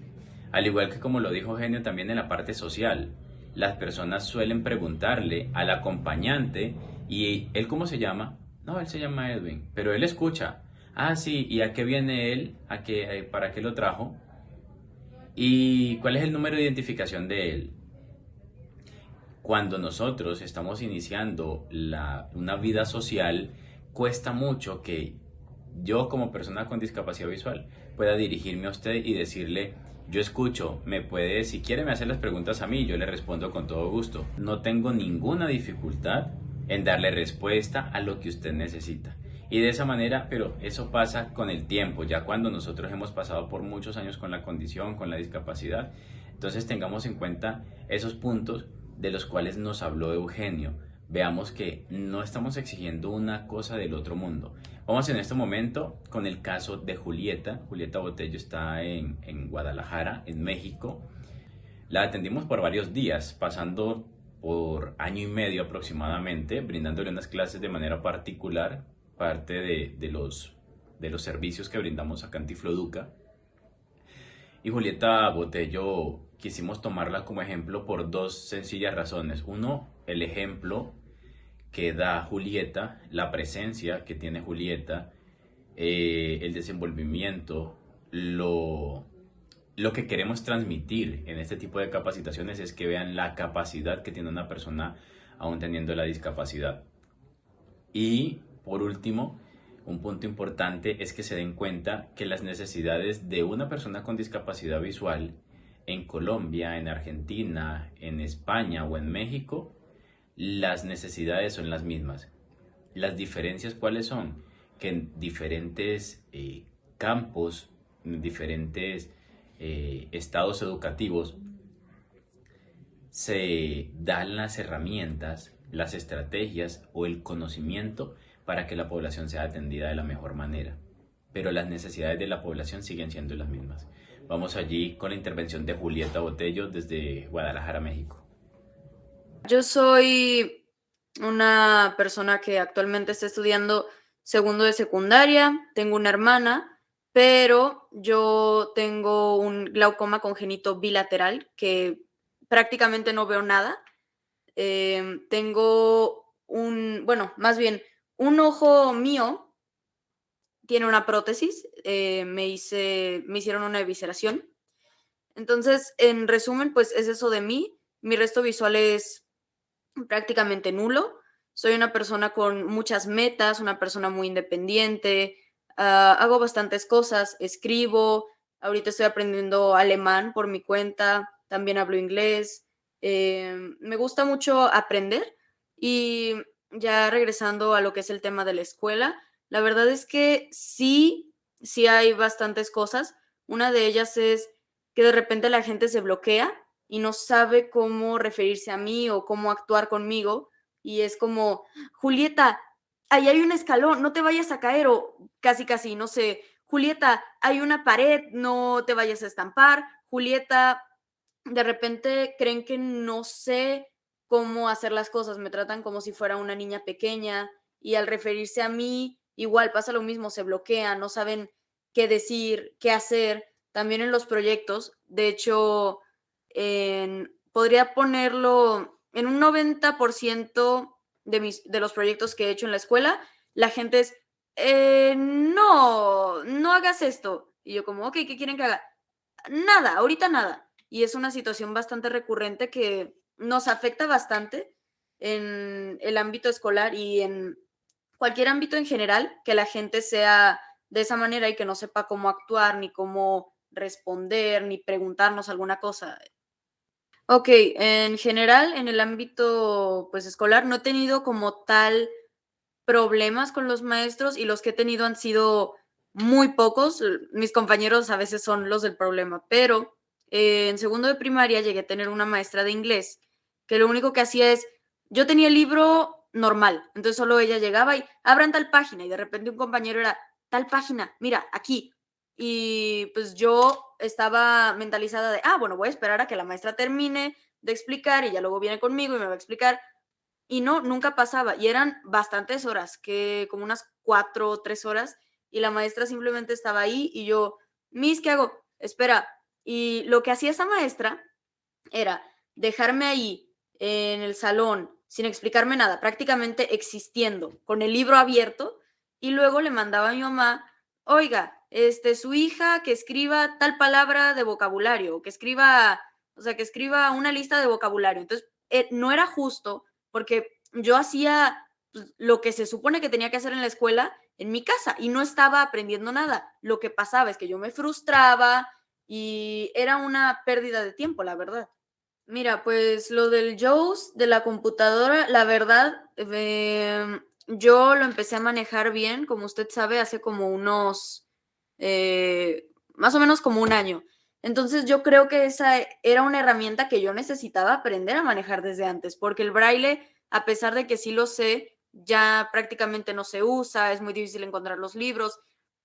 Al igual que como lo dijo Genio también en la parte social, las personas suelen preguntarle al acompañante, ¿y él cómo se llama? No, él se llama Edwin, pero él escucha. Ah, sí, ¿y a qué viene él? ¿Para qué lo trajo? ¿Y cuál es el número de identificación de él? Cuando nosotros estamos iniciando una vida social, cuesta mucho que yo como persona con discapacidad visual pueda dirigirme a usted y decirle, yo escucho, si quiere me hace las preguntas a mí, yo le respondo con todo gusto. No tengo ninguna dificultad en darle respuesta a lo que usted necesita. Y de esa manera, pero eso pasa con el tiempo, ya cuando nosotros hemos pasado por muchos años con la condición, con la discapacidad, entonces tengamos en cuenta esos puntos de los cuales nos habló Eugenio. Veamos que no estamos exigiendo una cosa del otro mundo. Vamos en este momento con el caso de Julieta. Julieta Botello está en Guadalajara, en México. La atendimos por varios días, pasando por año y medio aproximadamente, brindándole unas clases de manera particular, parte de los servicios que brindamos a Cantifloduca. Y Julieta Botello quisimos tomarla como ejemplo por dos sencillas razones. Uno, el ejemplo que da Julieta, la presencia que tiene Julieta, el desenvolvimiento, lo que queremos transmitir en este tipo de capacitaciones es que vean la capacidad que tiene una persona aún teniendo la discapacidad. Y por último, un punto importante es que se den cuenta que las necesidades de una persona con discapacidad visual en Colombia, en Argentina, en España o en México, las necesidades son las mismas. Las diferencias, ¿cuáles son? Que en diferentes campos, en diferentes estados educativos, se dan las herramientas, las estrategias o el conocimiento para que la población sea atendida de la mejor manera. Pero las necesidades de la población siguen siendo las mismas. Vamos allí con la intervención de Julieta Botello desde Guadalajara, México. Yo soy una persona que actualmente está estudiando segundo de secundaria, tengo una hermana, pero yo tengo un glaucoma congénito bilateral que prácticamente no veo nada. Tengo más bien, un ojo mío tiene una prótesis, me hicieron una evisceración. Entonces, en resumen, pues es eso de mí. Mi resto visual es prácticamente nulo. Soy una persona con muchas metas, una persona muy independiente, hago bastantes cosas, escribo, ahorita estoy aprendiendo alemán por mi cuenta, también hablo inglés, me gusta mucho aprender. Y ya regresando a lo que es el tema de la escuela, la verdad es que sí hay bastantes cosas. Una de ellas es que de repente la gente se bloquea y no sabe cómo referirse a mí o cómo actuar conmigo. Y es como, Julieta, ahí hay un escalón, no te vayas a caer, o casi, no sé, Julieta, hay una pared, no te vayas a estampar. Julieta, de repente creen que no sé cómo hacer las cosas, me tratan como si fuera una niña pequeña y al referirse a mí, igual pasa lo mismo, se bloquean, no saben qué decir, qué hacer. También en los proyectos, de hecho, podría ponerlo en un 90% de los proyectos que he hecho en la escuela, la gente es, no hagas esto. Y yo como, ok, ¿qué quieren que haga? Nada, ahorita nada. Y es una situación bastante recurrente que nos afecta bastante en el ámbito escolar y en cualquier ámbito en general, que la gente sea de esa manera y que no sepa cómo actuar, ni cómo responder, ni preguntarnos alguna cosa. Ok, en general, en el ámbito pues escolar, no he tenido como tal problemas con los maestros y los que he tenido han sido muy pocos. Mis compañeros a veces son los del problema, pero en segundo de primaria llegué a tener una maestra de inglés que lo único que hacía es, yo tenía el libro normal, entonces solo ella llegaba y abran tal página y de repente un compañero era, tal página, mira, aquí. Y pues yo estaba mentalizada de, bueno, voy a esperar a que la maestra termine de explicar y ya luego viene conmigo y me va a explicar. Y no, nunca pasaba. Y eran bastantes horas, que como unas 4 o 3 horas, y la maestra simplemente estaba ahí y yo, Miss, ¿qué hago? Espera. Y lo que hacía esa maestra era dejarme ahí en el salón sin explicarme nada, prácticamente existiendo, con el libro abierto, y luego le mandaba a mi mamá, oiga, su hija que escriba tal palabra de vocabulario, o que escriba, o sea, que escriba una lista de vocabulario. Entonces, no era justo porque yo hacía pues, lo que se supone que tenía que hacer en la escuela en mi casa y no estaba aprendiendo nada. Lo que pasaba es que yo me frustraba y era una pérdida de tiempo, la verdad. Mira, pues lo del JAWS de la computadora, la verdad, yo lo empecé a manejar bien, como usted sabe, hace como unos, más o menos como un año. Entonces yo creo que esa era una herramienta que yo necesitaba aprender a manejar desde antes, porque el braille, a pesar de que sí lo sé, ya prácticamente no se usa, es muy difícil encontrar los libros.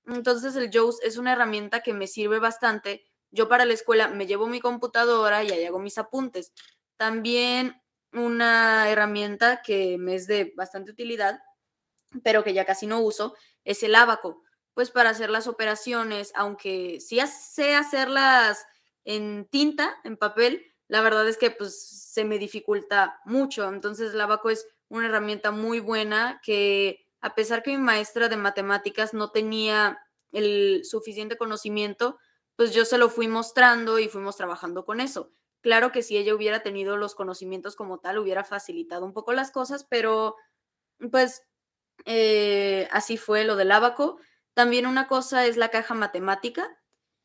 Entonces el JAWS es una herramienta que me sirve bastante. Yo para la escuela me llevo mi computadora y ahí hago mis apuntes. También una herramienta que me es de bastante utilidad, pero que ya casi no uso, es el ábaco. Pues para hacer las operaciones, aunque sí sé hacerlas en tinta, en papel, la verdad es que pues se me dificulta mucho. Entonces el ábaco es una herramienta muy buena que a pesar que mi maestra de matemáticas no tenía el suficiente conocimiento, pues yo se lo fui mostrando y fuimos trabajando con eso. Claro que si ella hubiera tenido los conocimientos como tal, hubiera facilitado un poco las cosas, pero pues así fue lo del ábaco. También una cosa es la caja matemática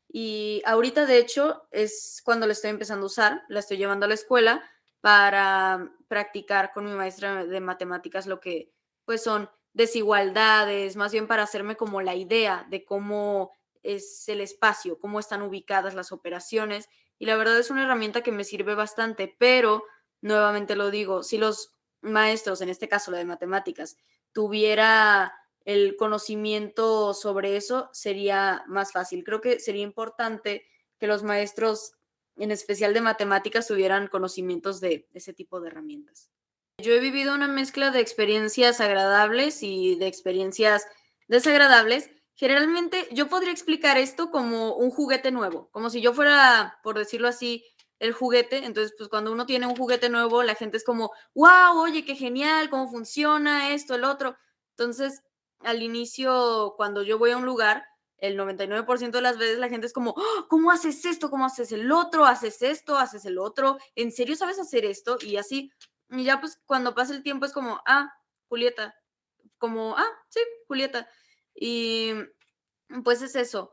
y ahorita de hecho es cuando la estoy empezando a usar, la estoy llevando a la escuela para practicar con mi maestra de matemáticas lo que pues son desigualdades, más bien para hacerme como la idea de cómo es el espacio, cómo están ubicadas las operaciones y la verdad es una herramienta que me sirve bastante, pero nuevamente lo digo, si los maestros, en este caso la de matemáticas, tuviera el conocimiento sobre eso, sería más fácil. Creo que sería importante que los maestros, en especial de matemáticas, tuvieran conocimientos de ese tipo de herramientas. Yo he vivido una mezcla de experiencias agradables y de experiencias desagradables. Generalmente yo podría explicar esto como un juguete nuevo, como si yo fuera, por decirlo así, el juguete. Entonces, pues cuando uno tiene un juguete nuevo, la gente es como, wow, oye, qué genial, cómo funciona esto, el otro. Entonces, al inicio, cuando yo voy a un lugar, el 99% de las veces la gente es como, "Oh, ¿cómo haces esto? ¿Cómo haces el otro? ¿Haces esto? ¿Haces el otro? ¿En serio sabes hacer esto?" Y así. Y ya pues cuando pasa el tiempo es como, Julieta, como, sí, Julieta. Y pues es eso.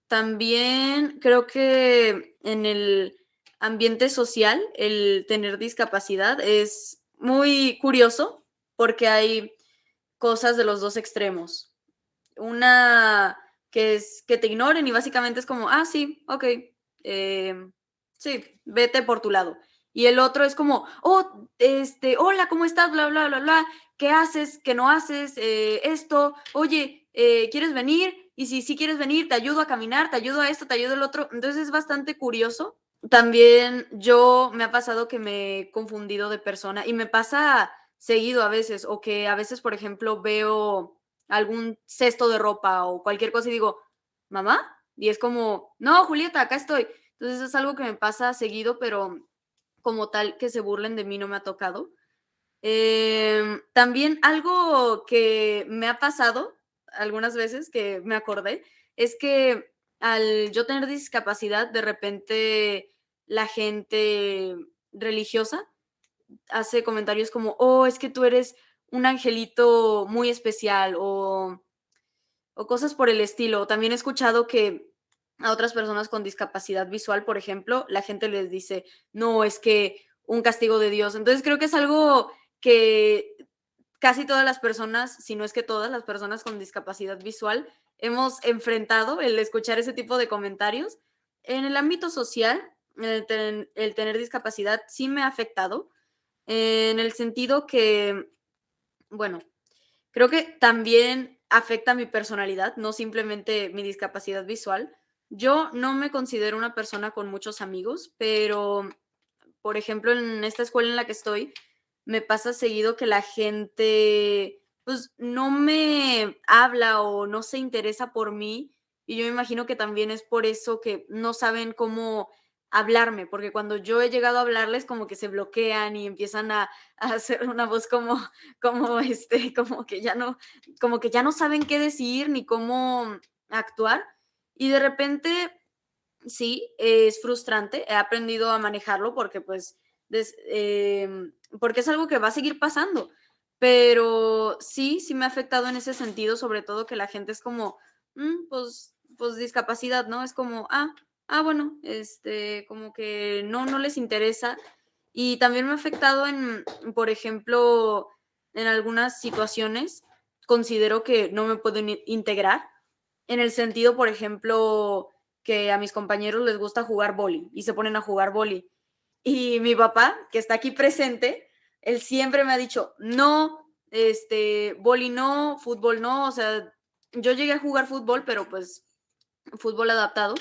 También creo que en el ambiente social el tener discapacidad es muy curioso porque hay cosas de los dos extremos. Una que es que te ignoren y básicamente es como, sí, ok, sí, vete por tu lado. Y el otro es como, hola, ¿cómo estás? Bla, bla, bla, bla. ¿Qué haces? ¿Qué no haces? Esto, oye, ¿quieres venir? Y si sí quieres venir, te ayudo a caminar, te ayudo a esto, te ayudo al otro. Entonces es bastante curioso. También yo me ha pasado que me he confundido de persona y me pasa seguido a veces, o que a veces, por ejemplo, veo algún cesto de ropa o cualquier cosa y digo, ¿mamá? Y es como, no, Julieta, acá estoy. Entonces es algo que me pasa seguido, pero como tal que se burlen de mí no me ha tocado. También algo que me ha pasado algunas veces que me acordé es que al yo tener discapacidad, de repente la gente religiosa hace comentarios como, es que tú eres un angelito muy especial o cosas por el estilo. También he escuchado que a otras personas con discapacidad visual, por ejemplo, la gente les dice, no, es que un castigo de Dios. Entonces creo que es algo que casi todas las personas, si no es que todas las personas con discapacidad visual, hemos enfrentado el escuchar ese tipo de comentarios. En el ámbito social, el tener discapacidad sí me ha afectado, en el sentido que, bueno, creo que también afecta mi personalidad, no simplemente mi discapacidad visual, Yo no me considero una persona con muchos amigos, pero, por ejemplo, en esta escuela en la que estoy, me pasa seguido que la gente, pues, no me habla o no se interesa por mí, y yo me imagino que también es por eso que no saben cómo hablarme, porque cuando yo he llegado a hablarles, como que se bloquean y empiezan a hacer una voz como que ya no saben qué decir ni cómo actuar. Y de repente, sí, es frustrante. He aprendido a manejarlo porque, pues, porque es algo que va a seguir pasando. Pero sí, sí me ha afectado en ese sentido, sobre todo que la gente es como, pues discapacidad, ¿no? Es como, bueno, como que no les interesa. Y también me ha afectado por ejemplo, en algunas situaciones, considero que no me puedo integrar, en el sentido, por ejemplo, que a mis compañeros les gusta jugar vóley y se ponen a jugar vóley. Y mi papá, que está aquí presente, él siempre me ha dicho, no, vóley no, fútbol no, o sea, yo llegué a jugar fútbol, pero pues fútbol adaptado.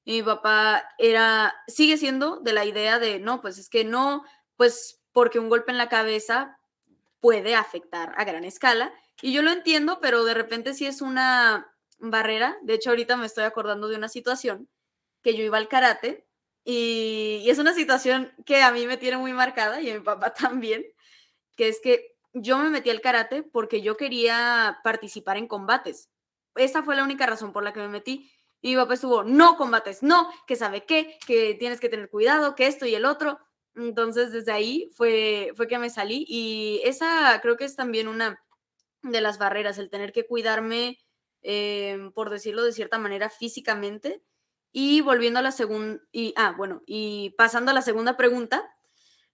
Y mi papá sigue siendo de la idea de, no, pues es que no, pues porque un golpe en la cabeza puede afectar a gran escala. Y yo lo entiendo, pero de repente sí es una barrera. De hecho, ahorita me estoy acordando de una situación que yo iba al karate y es una situación que a mí me tiene muy marcada y a mi papá también, que es que yo me metí al karate porque yo quería participar en combates. Esa fue la única razón por la que me metí. Y mi papá estuvo, no combates, no, que sabe qué, que tienes que tener cuidado, que esto y el otro. Entonces, desde ahí fue que me salí y esa creo que es también una de las barreras, el tener que cuidarme, por decirlo de cierta manera, físicamente. Y volviendo a la segunda, y pasando a la segunda pregunta,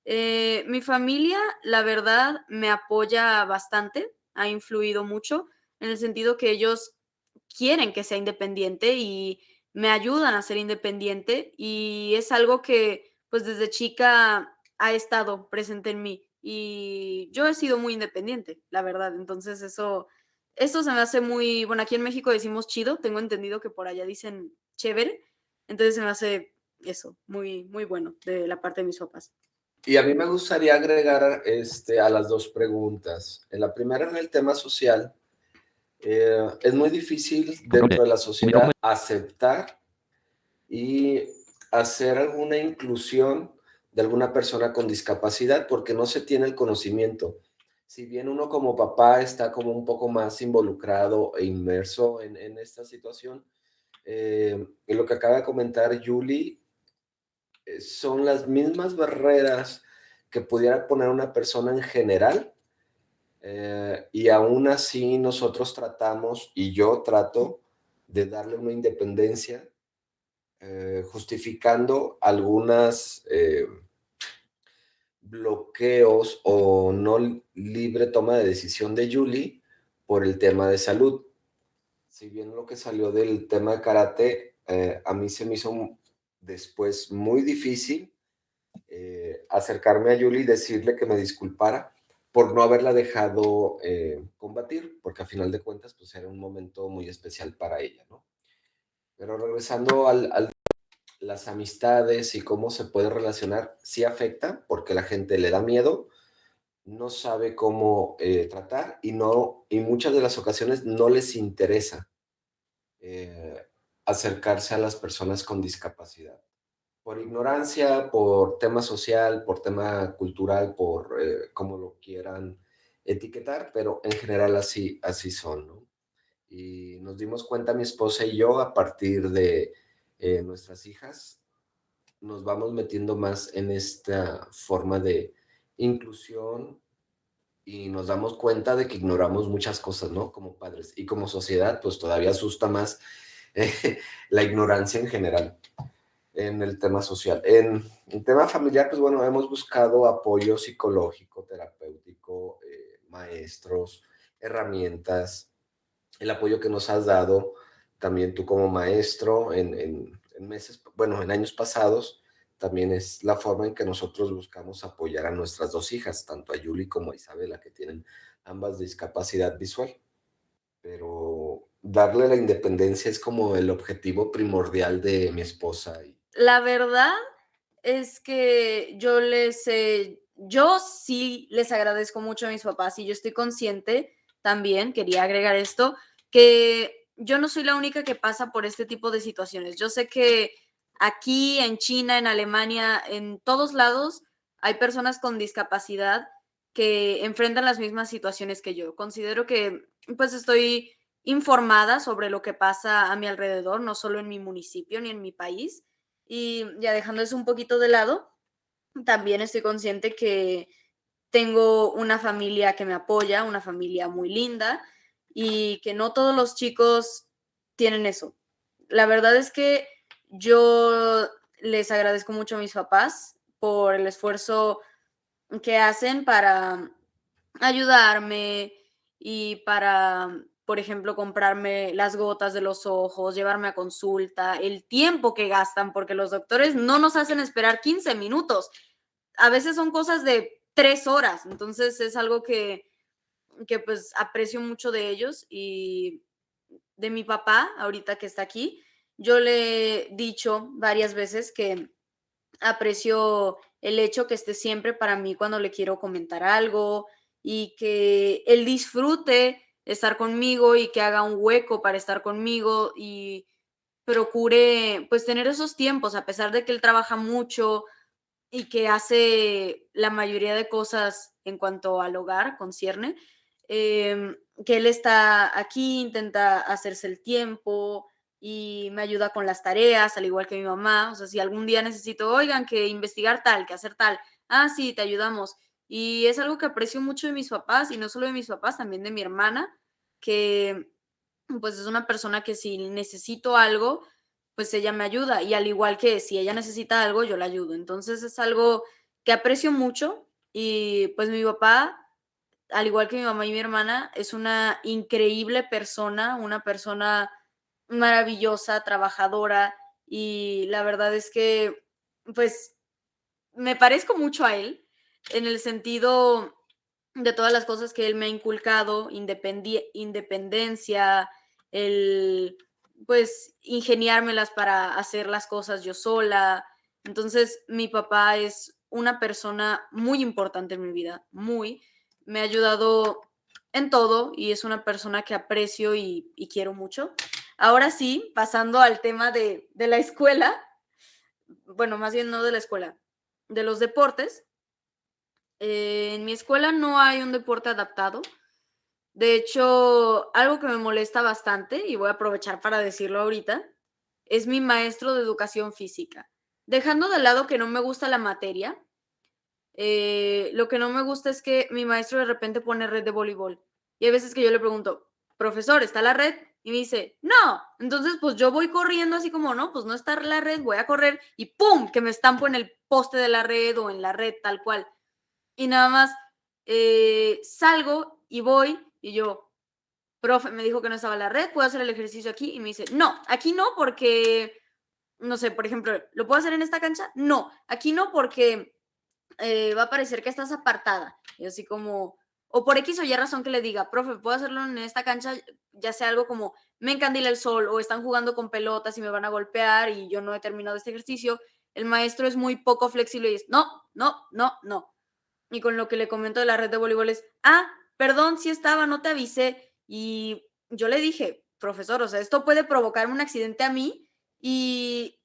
mi familia, la verdad, me apoya bastante, ha influido mucho, en el sentido que ellos quieren que sea independiente y me ayudan a ser independiente y es algo que pues desde chica ha estado presente en mí y yo he sido muy independiente, la verdad. Entonces eso se me hace muy, bueno, aquí en México decimos chido, tengo entendido que por allá dicen chévere, entonces se me hace eso, muy, muy bueno de la parte de mis papás. Y a mí me gustaría agregar a las dos preguntas. En la primera, en el tema social, es muy difícil dentro de la sociedad aceptar y hacer alguna inclusión de alguna persona con discapacidad porque no se tiene el conocimiento. Si bien uno como papá está como un poco más involucrado e inmerso en esta situación, en lo que acaba de comentar Julie, son las mismas barreras que pudiera poner una persona en general, y aún así nosotros tratamos, y yo trato, de darle una independencia, justificando algunas bloqueos o no libre toma de decisión de Julie por el tema de salud. Si bien lo que salió del tema de karate, a mí se me hizo después muy difícil acercarme a Julie y decirle que me disculpara por no haberla dejado combatir, porque a final de cuentas pues era un momento muy especial para ella, ¿no? Pero regresando al las amistades y cómo se puede relacionar, sí afecta porque la gente le da miedo, no sabe cómo tratar y muchas de las ocasiones no les interesa eh, acercarse a las personas con discapacidad. Por ignorancia, por tema social, por tema cultural, por como lo quieran etiquetar, pero en general así son, ¿no? Y nos dimos cuenta mi esposa y yo a partir de nuestras hijas, nos vamos metiendo más en esta forma de inclusión y nos damos cuenta de que ignoramos muchas cosas, ¿no? Como padres y como sociedad, pues todavía asusta más la ignorancia en general en el tema social. En el tema familiar, pues bueno, hemos buscado apoyo psicológico, terapéutico, maestros, herramientas, el apoyo que nos has dado también tú como maestro en meses, bueno, en años pasados, también es la forma en que nosotros buscamos apoyar a nuestras dos hijas, tanto a Yuli como a Isabela, que tienen ambas discapacidad visual. Pero darle la independencia es como el objetivo primordial de mi esposa. La verdad es que yo sí les agradezco mucho a mis papás y yo estoy consciente también, quería agregar esto, que yo no soy la única que pasa por este tipo de situaciones. Yo sé que aquí, en China, en Alemania, en todos lados, hay personas con discapacidad que enfrentan las mismas situaciones que yo. Considero que pues estoy informada sobre lo que pasa a mi alrededor, no solo en mi municipio ni en mi país. Y ya dejando eso un poquito de lado, también estoy consciente que tengo una familia que me apoya, una familia muy linda y que no todos los chicos tienen eso. La verdad es que yo les agradezco mucho a mis papás por el esfuerzo que hacen para ayudarme y para, por ejemplo, comprarme las gotas de los ojos, llevarme a consulta, el tiempo que gastan, porque los doctores no nos hacen esperar 15 minutos. A veces son cosas de 3 horas, entonces es algo que pues aprecio mucho de ellos y de mi papá, ahorita que está aquí. Yo le he dicho varias veces que aprecio el hecho que esté siempre para mí cuando le quiero comentar algo y que él disfrute estar conmigo y que haga un hueco para estar conmigo y procure pues tener esos tiempos a pesar de que él trabaja mucho y que hace la mayoría de cosas en cuanto al hogar concierne, que él está aquí, intenta hacerse el tiempo y me ayuda con las tareas, al igual que mi mamá. O sea, si algún día necesito, oigan, que investigar tal, que hacer tal, ah, sí, te ayudamos. Y es algo que aprecio mucho de mis papás, y no solo de mis papás, también de mi hermana, que pues es una persona que si necesito algo, pues ella me ayuda. Y al igual que si ella necesita algo, yo la ayudo. Entonces es algo que aprecio mucho. Y pues mi papá, al igual que mi mamá y mi hermana, es una increíble persona, una persona maravillosa, trabajadora. Y la verdad es que, pues, me parezco mucho a él en el sentido de todas las cosas que él me ha inculcado, independencia, el pues ingeniármelas para hacer las cosas yo sola. Entonces, mi papá es una persona muy importante en mi vida, muy. Me ha ayudado en todo y es una persona que aprecio y quiero mucho. Ahora sí, pasando al tema de la escuela, bueno, más bien no de la escuela, de los deportes. En mi escuela no hay un deporte adaptado. De hecho, algo que me molesta bastante, y voy a aprovechar para decirlo ahorita, es mi maestro de educación física. Dejando de lado que no me gusta la materia, lo que no me gusta es que mi maestro de repente pone red de voleibol. Y hay veces que yo le pregunto, profesor, ¿está la red? Y me dice, no. Entonces, pues yo voy corriendo así como, no, pues no está la red, voy a correr y ¡pum! Que me estampo en el poste de la red o en la red tal cual. Y nada más salgo y voy y yo, profe, me dijo que no estaba la red, ¿puedo hacer el ejercicio aquí? Y me dice, no, aquí no porque, no sé, por ejemplo, ¿lo puedo hacer en esta cancha? No, aquí no porque va a parecer que estás apartada. Y así como, o por X o Y razón que le diga, profe, ¿puedo hacerlo en esta cancha? Ya sea algo como, me encandila el sol o están jugando con pelotas y me van a golpear y yo no he terminado este ejercicio. El maestro es muy poco flexible y dice, no, no, no, no. Y con lo que le comento de la red de voleibol es, ah, perdón, sí estaba, no te avisé. Y yo le dije, profesor, o sea, esto puede provocarme un accidente a mí y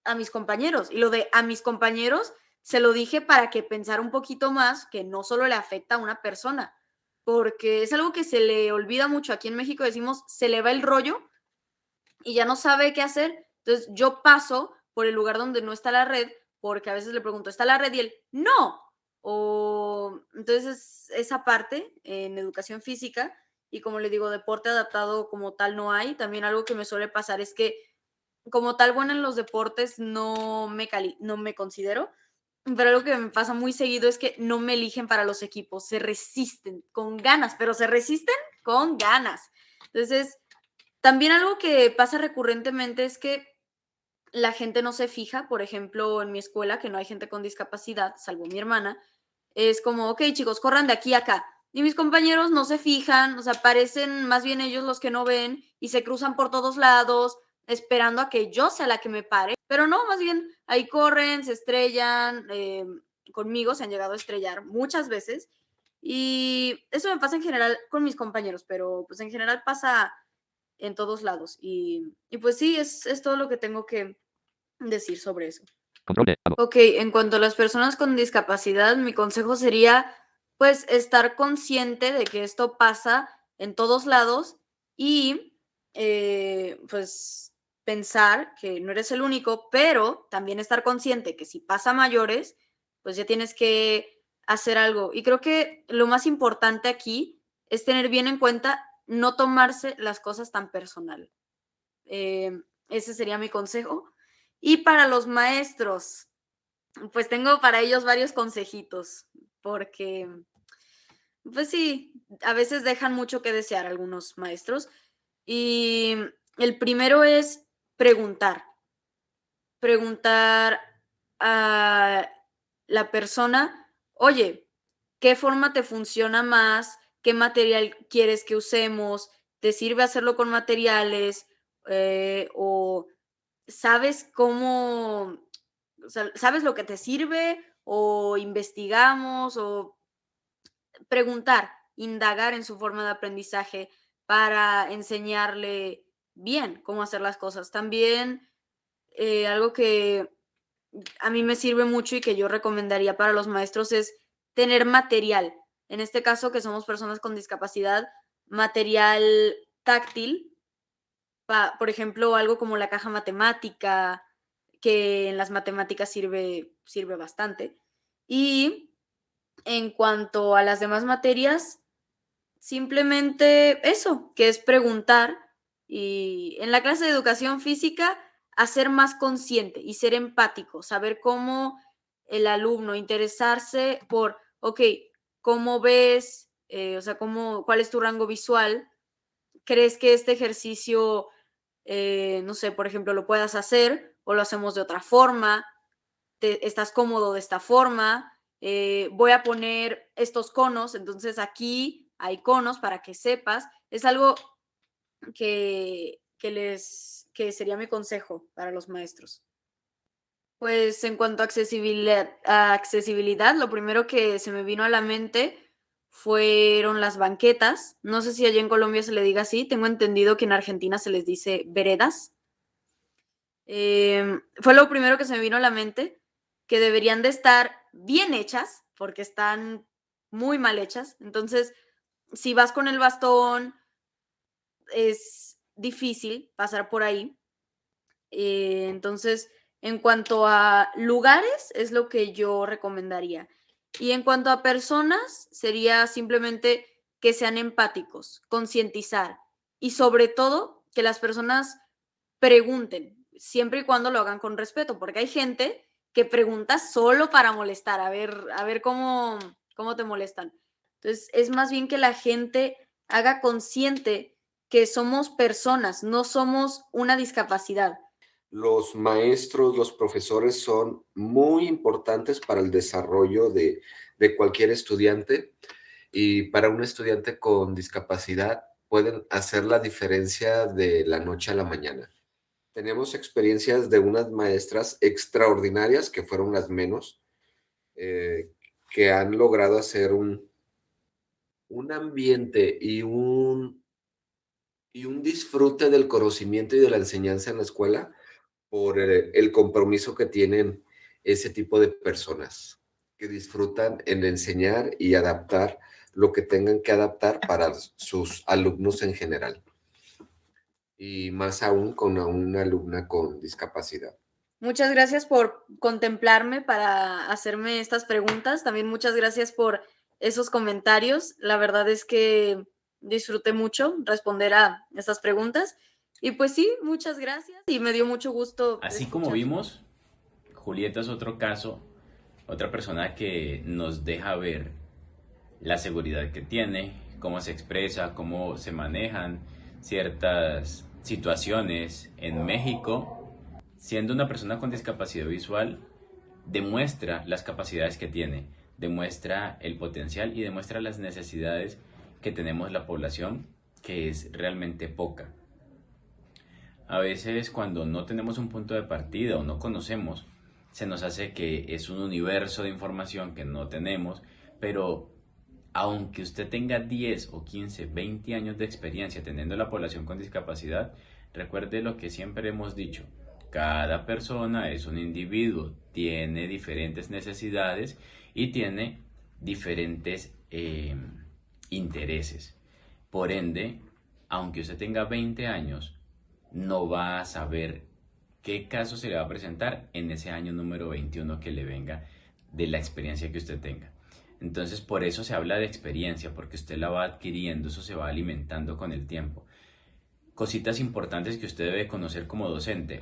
a mis compañeros. Y lo de a mis compañeros se lo dije para que pensara un poquito más que no solo le afecta a una persona, porque es algo que se le olvida mucho. Aquí en México decimos, se le va el rollo y ya no sabe qué hacer. Entonces yo paso por el lugar donde no está la red, porque a veces le pregunto, ¿está la red? Y él, no. O entonces esa parte en educación física y como le digo, deporte adaptado como tal no hay. También algo que me suele pasar es que como tal buena en los deportes no me considero, pero algo que me pasa muy seguido es que no me eligen para los equipos, se resisten con ganas, pero se resisten con ganas. Entonces, también algo que pasa recurrentemente es que la gente no se fija, por ejemplo, en mi escuela, que no hay gente con discapacidad, salvo mi hermana, es como, ok, chicos, corran de aquí a acá. Y mis compañeros no se fijan, o sea, parecen más bien ellos los que no ven y se cruzan por todos lados esperando a que yo sea la que me pare. Pero no, más bien ahí corren, se estrellan, conmigo se han llegado a estrellar muchas veces. Y eso me pasa en general con mis compañeros, pero pues en general pasa en todos lados. Y pues sí, es todo lo que tengo que decir sobre eso. Ok, en cuanto a las personas con discapacidad, mi consejo sería pues estar consciente de que esto pasa en todos lados y pues pensar que no eres el único, pero también estar consciente que si pasa a mayores, pues ya tienes que hacer algo. Y creo que lo más importante aquí es tener bien en cuenta no tomarse las cosas tan personal. Ese sería mi consejo. Y para los maestros, pues tengo para ellos varios consejitos, porque, pues sí, a veces dejan mucho que desear algunos maestros. Y el primero es preguntar. Preguntar a la persona, oye, ¿qué forma te funciona más? ¿Qué material quieres que usemos? ¿Te sirve hacerlo con materiales? ¿O sabes cómo, o sea, sabes lo que te sirve? ¿O investigamos? ¿O preguntar, indagar en su forma de aprendizaje para enseñarle bien cómo hacer las cosas? También algo que a mí me sirve mucho y que yo recomendaría para los maestros es tener material. En este caso, que somos personas con discapacidad, material táctil, por ejemplo, algo como la caja matemática, que en las matemáticas sirve bastante. Y en cuanto a las demás materias, simplemente eso, que es preguntar. Y en la clase de educación física, hacer más consciente y ser empático, saber cómo el alumno, interesarse por, ok, ¿cómo ves? O sea, ¿cuál es tu rango visual? ¿Crees que este ejercicio, no sé, por ejemplo, lo puedas hacer o lo hacemos de otra forma? ¿Estás cómodo de esta forma? Voy a poner estos conos, entonces aquí hay conos para que sepas. Es algo que sería mi consejo para los maestros. Pues en cuanto a accesibilidad, lo primero que se me vino a la mente fueron las banquetas. No sé si allá en Colombia se le diga así. Tengo entendido que en Argentina se les dice veredas. Fue lo primero que se me vino a la mente, que deberían de estar bien hechas, porque están muy mal hechas. Entonces, si vas con el bastón, es difícil pasar por ahí. Entonces, en cuanto a lugares, es lo que yo recomendaría. Y en cuanto a personas, sería simplemente que sean empáticos, concientizar y sobre todo que las personas pregunten, siempre y cuando lo hagan con respeto, porque hay gente que pregunta solo para molestar, a ver cómo te molestan. Entonces, es más bien que la gente haga consciente que somos personas, no somos una discapacidad. Los maestros, los profesores son muy importantes para el desarrollo de cualquier estudiante, y para un estudiante con discapacidad pueden hacer la diferencia de la noche a la mañana. Tenemos experiencias de unas maestras extraordinarias, que fueron las menos, que han logrado hacer un ambiente y un disfrute del conocimiento y de la enseñanza en la escuela por el compromiso que tienen ese tipo de personas, que disfrutan en enseñar y adaptar lo que tengan que adaptar para sus alumnos en general, y más aún con una alumna con discapacidad. Muchas gracias por contemplarme para hacerme estas preguntas. También muchas gracias por esos comentarios. La verdad es que disfruté mucho responder a estas preguntas. Y pues sí, muchas gracias y me dio mucho gusto Así como escuchar. vimos, Julieta es otro caso, otra persona que nos deja ver la seguridad que tiene, cómo se expresa, cómo se manejan ciertas situaciones en México. Siendo una persona con discapacidad visual, demuestra las capacidades que tiene, demuestra el potencial y demuestra las necesidades que tenemos la población, que es realmente poca. A veces cuando no tenemos un punto de partida o no conocemos, se nos hace que es un universo de información que no tenemos, pero aunque usted tenga 10 o 15, 20 años de experiencia teniendo la población con discapacidad, recuerde lo que siempre hemos dicho: cada persona es un individuo, tiene diferentes necesidades y tiene diferentes intereses. Por ende, aunque usted tenga 20 años, no va a saber qué caso se le va a presentar en ese año número 21 que le venga de la experiencia que usted tenga. Entonces, por eso se habla de experiencia, porque usted la va adquiriendo, eso se va alimentando con el tiempo. Cositas importantes que usted debe conocer como docente.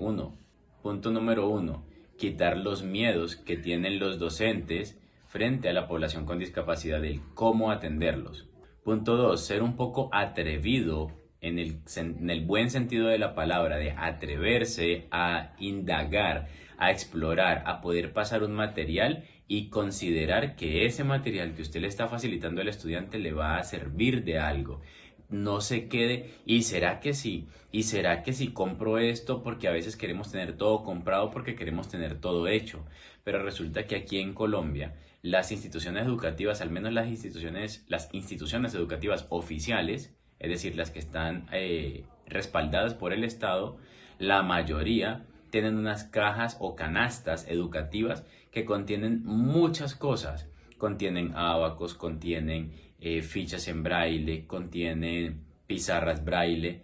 Punto número 1, quitar los miedos que tienen los docentes frente a la población con discapacidad, el cómo atenderlos. Punto 2, ser un poco atrevido en el buen sentido de la palabra, de atreverse a indagar, a explorar, a poder pasar un material y considerar que ese material que usted le está facilitando al estudiante le va a servir de algo. No se quede, ¿y será que sí? ¿Y será que si compro esto? Porque a veces queremos tener todo comprado porque queremos tener todo hecho. Pero resulta que aquí en Colombia, las instituciones educativas, al menos las instituciones educativas oficiales, es decir, las que están respaldadas por el Estado, la mayoría tienen unas cajas o canastas educativas que contienen muchas cosas. Contienen ábacos, contienen fichas en braille, contienen pizarras braille,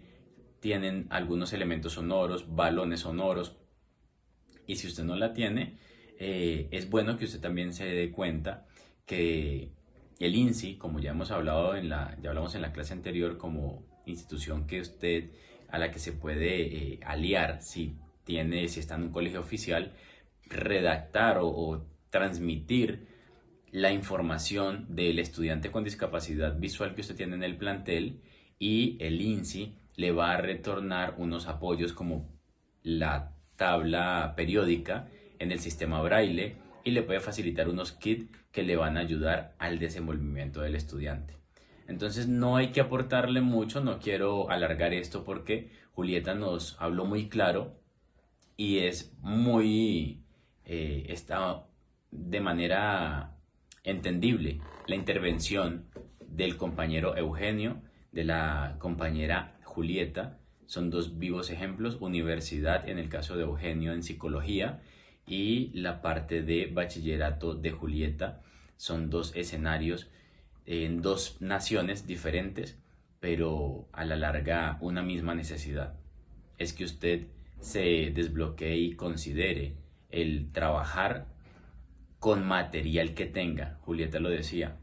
tienen algunos elementos sonoros, balones sonoros. Y si usted no la tiene, es bueno que usted también se dé cuenta que el INSI, como ya hemos hablado ya hablamos en la clase anterior, como institución a la que se puede aliar si está en un colegio oficial, redactar o transmitir la información del estudiante con discapacidad visual que usted tiene en el plantel, y el INSI le va a retornar unos apoyos como la tabla periódica en el sistema braille, y le puede facilitar unos kits que le van a ayudar al desenvolvimiento del estudiante. Entonces no hay que aportarle mucho, no quiero alargar esto porque Julieta nos habló muy claro y es está de manera entendible la intervención del compañero Eugenio, de la compañera Julieta. Son dos vivos ejemplos: universidad en el caso de Eugenio en psicología y la parte de bachillerato de Julieta. Son dos escenarios en dos naciones diferentes, pero a la larga una misma necesidad. Es que usted se desbloquee y considere el trabajar con material que tenga. Julieta lo decía,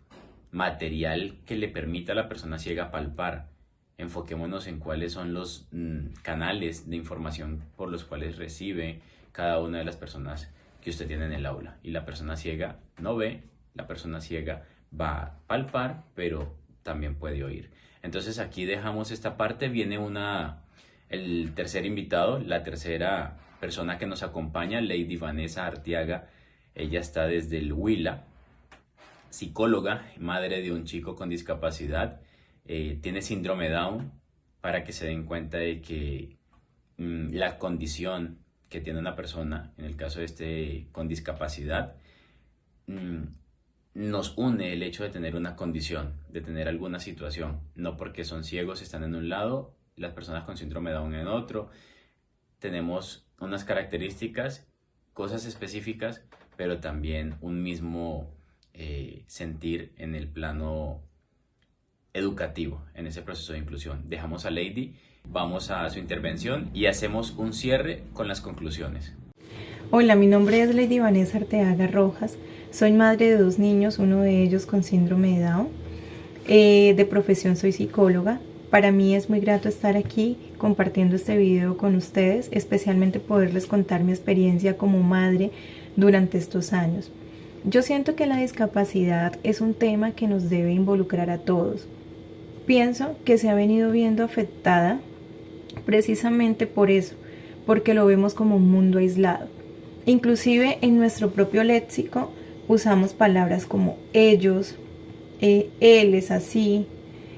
material que le permita a la persona ciega palpar. Enfoquémonos en cuáles son los canales de información por los cuales recibe cada una de las personas que usted tiene en el aula. Y la persona ciega no ve, la persona ciega va a palpar, pero también puede oír. Entonces aquí dejamos esta parte. Viene el tercer invitado, la tercera persona que nos acompaña, Lady Vanessa Arteaga. Ella está desde el Huila, psicóloga, madre de un chico con discapacidad, tiene síndrome Down, para que se den cuenta de que la condición que tiene una persona, en el caso de con discapacidad, nos une el hecho de tener una condición, de tener alguna situación. No porque son ciegos están en un lado, las personas con síndrome Down en otro. Tenemos unas características, cosas específicas, pero también un mismo sentir en el plano educativo, en ese proceso de inclusión. Dejamos a Lady, vamos a su intervención y hacemos un cierre con las conclusiones. Hola, mi nombre es Lady Vanessa Arteaga Rojas. Soy madre de 2 niños, uno de ellos con síndrome de Down. De profesión soy psicóloga. Para mí es muy grato estar aquí compartiendo este video con ustedes, especialmente poderles contar mi experiencia como madre durante estos años. Yo siento que la discapacidad es un tema que nos debe involucrar a todos. Pienso que se ha venido viendo afectada precisamente por eso, porque lo vemos como un mundo aislado. Inclusive en nuestro propio léxico usamos palabras como ellos, él es así,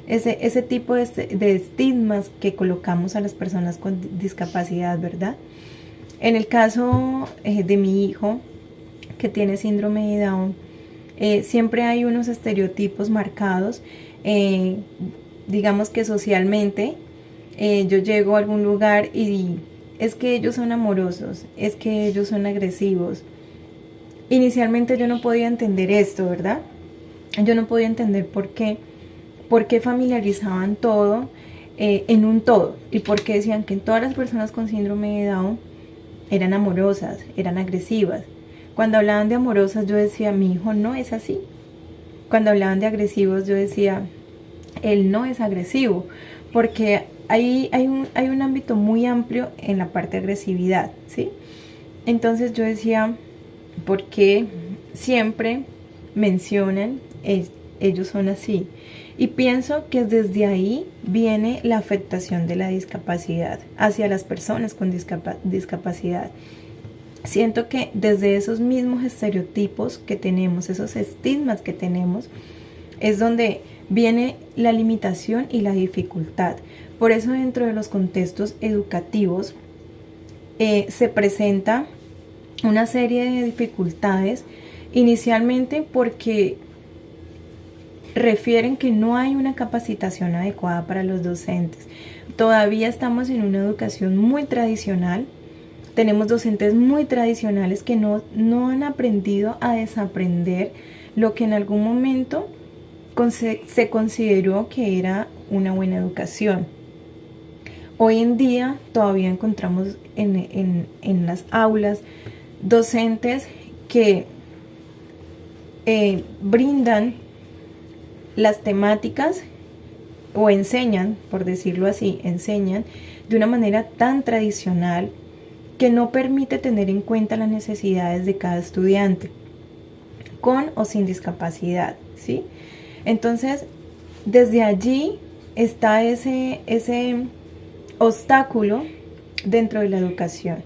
ese tipo de estigmas que colocamos a las personas con discapacidad, ¿verdad? En el caso de mi hijo, que tiene síndrome de Down, siempre hay unos estereotipos marcados, digamos que socialmente, yo llego a algún lugar y es que ellos son amorosos, es que ellos son agresivos. Inicialmente yo no podía entender esto, ¿verdad? Yo no podía entender por qué familiarizaban todo en un todo y por qué decían que todas las personas con síndrome de Down eran amorosas, eran agresivas. Cuando hablaban de amorosas yo decía, mi hijo no es así. Cuando hablaban de agresivos yo decía, él no es agresivo, porque hay un ámbito muy amplio en la parte de agresividad, ¿sí? Entonces yo decía, ¿por qué siempre mencionan ellos son así? Y pienso que desde ahí viene la afectación de la discapacidad hacia las personas con discapacidad. Siento que desde esos mismos estereotipos que tenemos, esos estigmas que tenemos, es donde viene la limitación y la dificultad. Por eso dentro de los contextos educativos se presenta una serie de dificultades, inicialmente porque refieren que no hay una capacitación adecuada para los docentes. Todavía estamos en una educación muy tradicional. Tenemos docentes muy tradicionales que no han aprendido a desaprender lo que en algún momento se consideró que era una buena educación. Hoy en día todavía encontramos en las aulas docentes que brindan las temáticas o enseñan, por decirlo así, enseñan de una manera tan tradicional que no permite tener en cuenta las necesidades de cada estudiante, con o sin discapacidad, ¿sí? Entonces, desde allí está ese obstáculo dentro de la educación.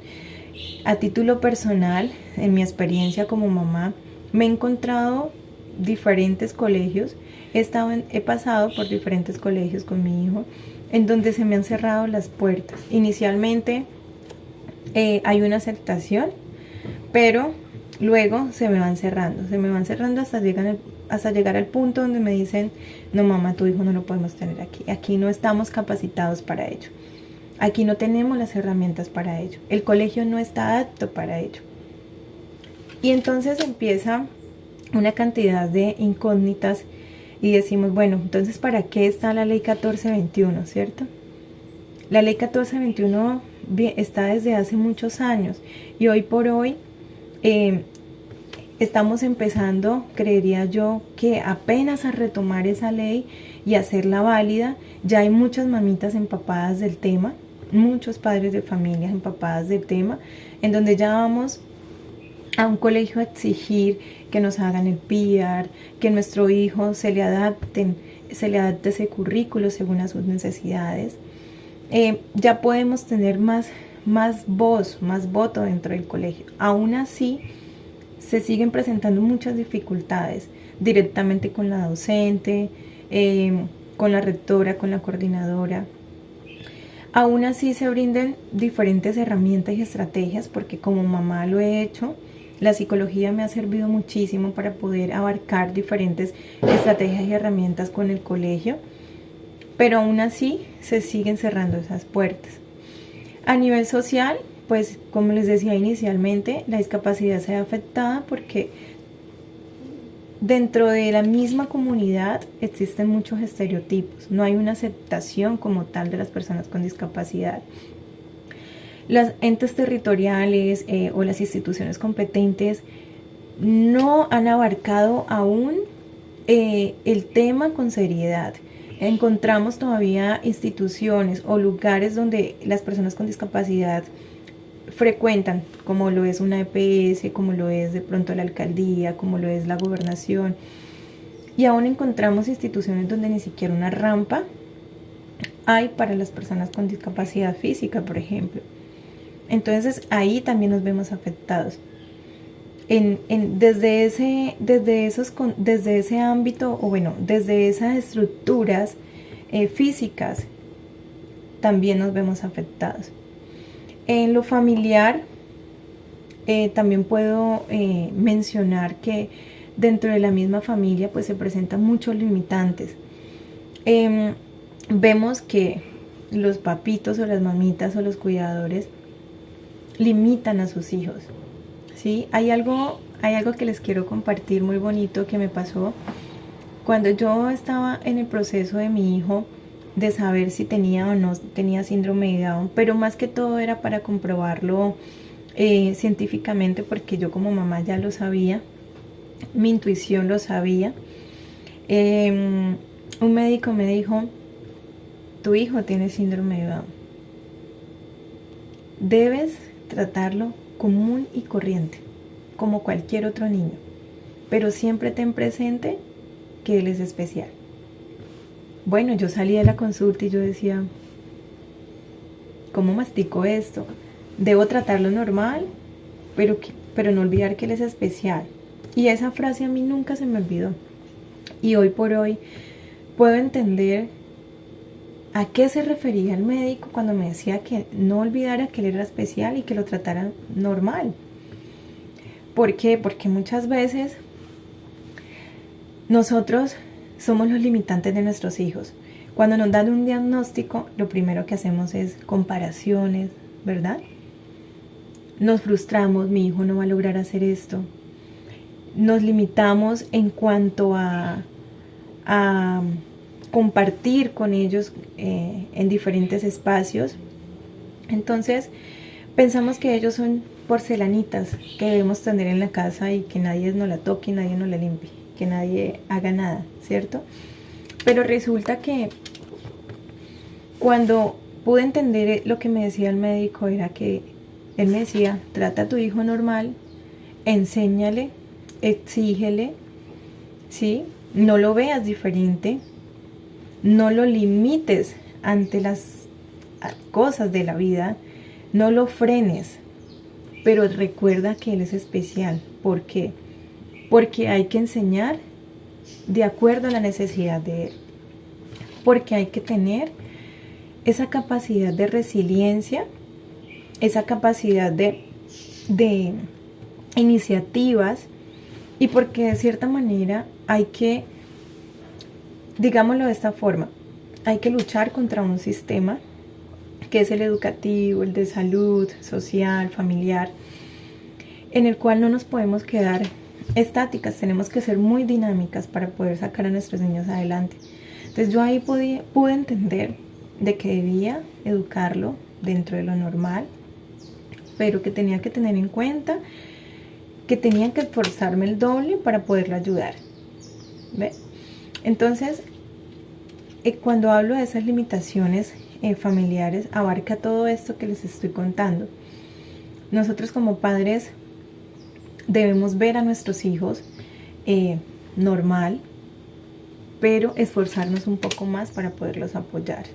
A título personal, en mi experiencia como mamá, me he encontrado diferentes colegios, he pasado por diferentes colegios con mi hijo, en donde se me han cerrado las puertas. Inicialmente hay una aceptación, pero luego se me van cerrando hasta llegar al punto donde me dicen, no mamá, tu hijo no lo podemos tener aquí no estamos capacitados para ello, aquí no tenemos las herramientas para ello, el colegio no está apto para ello. Y entonces empieza una cantidad de incógnitas y decimos, bueno, entonces ¿para qué está la ley 1421, cierto? La ley 1421 está desde hace muchos años y hoy por hoy estamos empezando, creería yo, que apenas a retomar esa ley y hacerla válida. Ya hay muchas mamitas empapadas del tema, muchos padres de familias empapadas del tema, en donde ya vamos a un colegio a exigir que nos hagan el PIAR, que nuestro hijo se le adapte ese currículo según a sus necesidades. Ya podemos tener más voz, más voto dentro del colegio. Aún así, se siguen presentando muchas dificultades directamente con la docente, con la rectora, con la coordinadora. Aún así se brindan diferentes herramientas y estrategias, porque como mamá lo he hecho, la psicología me ha servido muchísimo para poder abarcar diferentes estrategias y herramientas con el colegio, pero aún así se siguen cerrando esas puertas. A nivel social, pues como les decía inicialmente, la discapacidad se ve afectada porque dentro de la misma comunidad existen muchos estereotipos, no hay una aceptación como tal de las personas con discapacidad. Los entes territoriales o las instituciones competentes no han abarcado aún el tema con seriedad. Encontramos todavía instituciones o lugares donde las personas con discapacidad frecuentan, como lo es una EPS, como lo es de pronto la alcaldía, como lo es la gobernación, y aún encontramos instituciones donde ni siquiera una rampa hay para las personas con discapacidad física, por ejemplo. Entonces ahí también nos vemos afectados. desde ese ámbito, o bueno, desde esas estructuras físicas, también nos vemos afectados. En lo familiar, también puedo mencionar que dentro de la misma familia pues se presentan muchos limitantes. Vemos que los papitos o las mamitas o los cuidadores limitan a sus hijos, ¿sí? Hay algo que les quiero compartir muy bonito que me pasó cuando yo estaba en el proceso de mi hijo de saber si tenía o no tenía síndrome de Down, pero más que todo era para comprobarlo científicamente, porque yo como mamá ya lo sabía, mi intuición lo sabía. Un médico me dijo: tu hijo tiene síndrome de Down, debes tratarlo común y corriente, como cualquier otro niño, pero siempre ten presente que él es especial. Bueno, yo salí de la consulta y yo decía: ¿cómo mastico esto? Debo tratarlo normal, pero no olvidar que él es especial. Y esa frase a mí nunca se me olvidó. Y hoy por hoy puedo entender a qué se refería el médico cuando me decía que no olvidara que él era especial y que lo tratara normal. ¿Por qué? Porque muchas veces nosotros somos los limitantes de nuestros hijos. Cuando nos dan un diagnóstico, lo primero que hacemos es comparaciones, ¿verdad? Nos frustramos: mi hijo no va a lograr hacer esto. Nos limitamos en cuanto a compartir con ellos en diferentes espacios. Entonces pensamos que ellos son porcelanitas que debemos tener en la casa y que nadie nos la toque, nadie nos la limpie, que nadie haga nada, ¿cierto? Pero resulta que cuando pude entender lo que me decía el médico, era que él me decía: trata a tu hijo normal, enséñale, exígele, ¿sí? No lo veas diferente, no lo limites ante las cosas de la vida, no lo frenes, pero recuerda que él es especial. ¿Por qué? Porque hay que enseñar de acuerdo a la necesidad de él, porque hay que tener esa capacidad de resiliencia, esa capacidad de iniciativas, y porque de cierta manera hay que, digámoslo de esta forma, hay que luchar contra un sistema que es el educativo, el de salud, social, familiar, en el cual no nos podemos quedar estáticas, tenemos que ser muy dinámicas para poder sacar a nuestros niños adelante. Entonces yo ahí pude entender de que debía educarlo dentro de lo normal, pero que tenía que tener en cuenta que tenía que esforzarme el doble para poderlo ayudar. ¿Ve? Entonces, cuando hablo de esas limitaciones familiares, abarca todo esto que les estoy contando. Nosotros como padres debemos ver a nuestros hijos normal, pero esforzarnos un poco más para poderlos apoyar.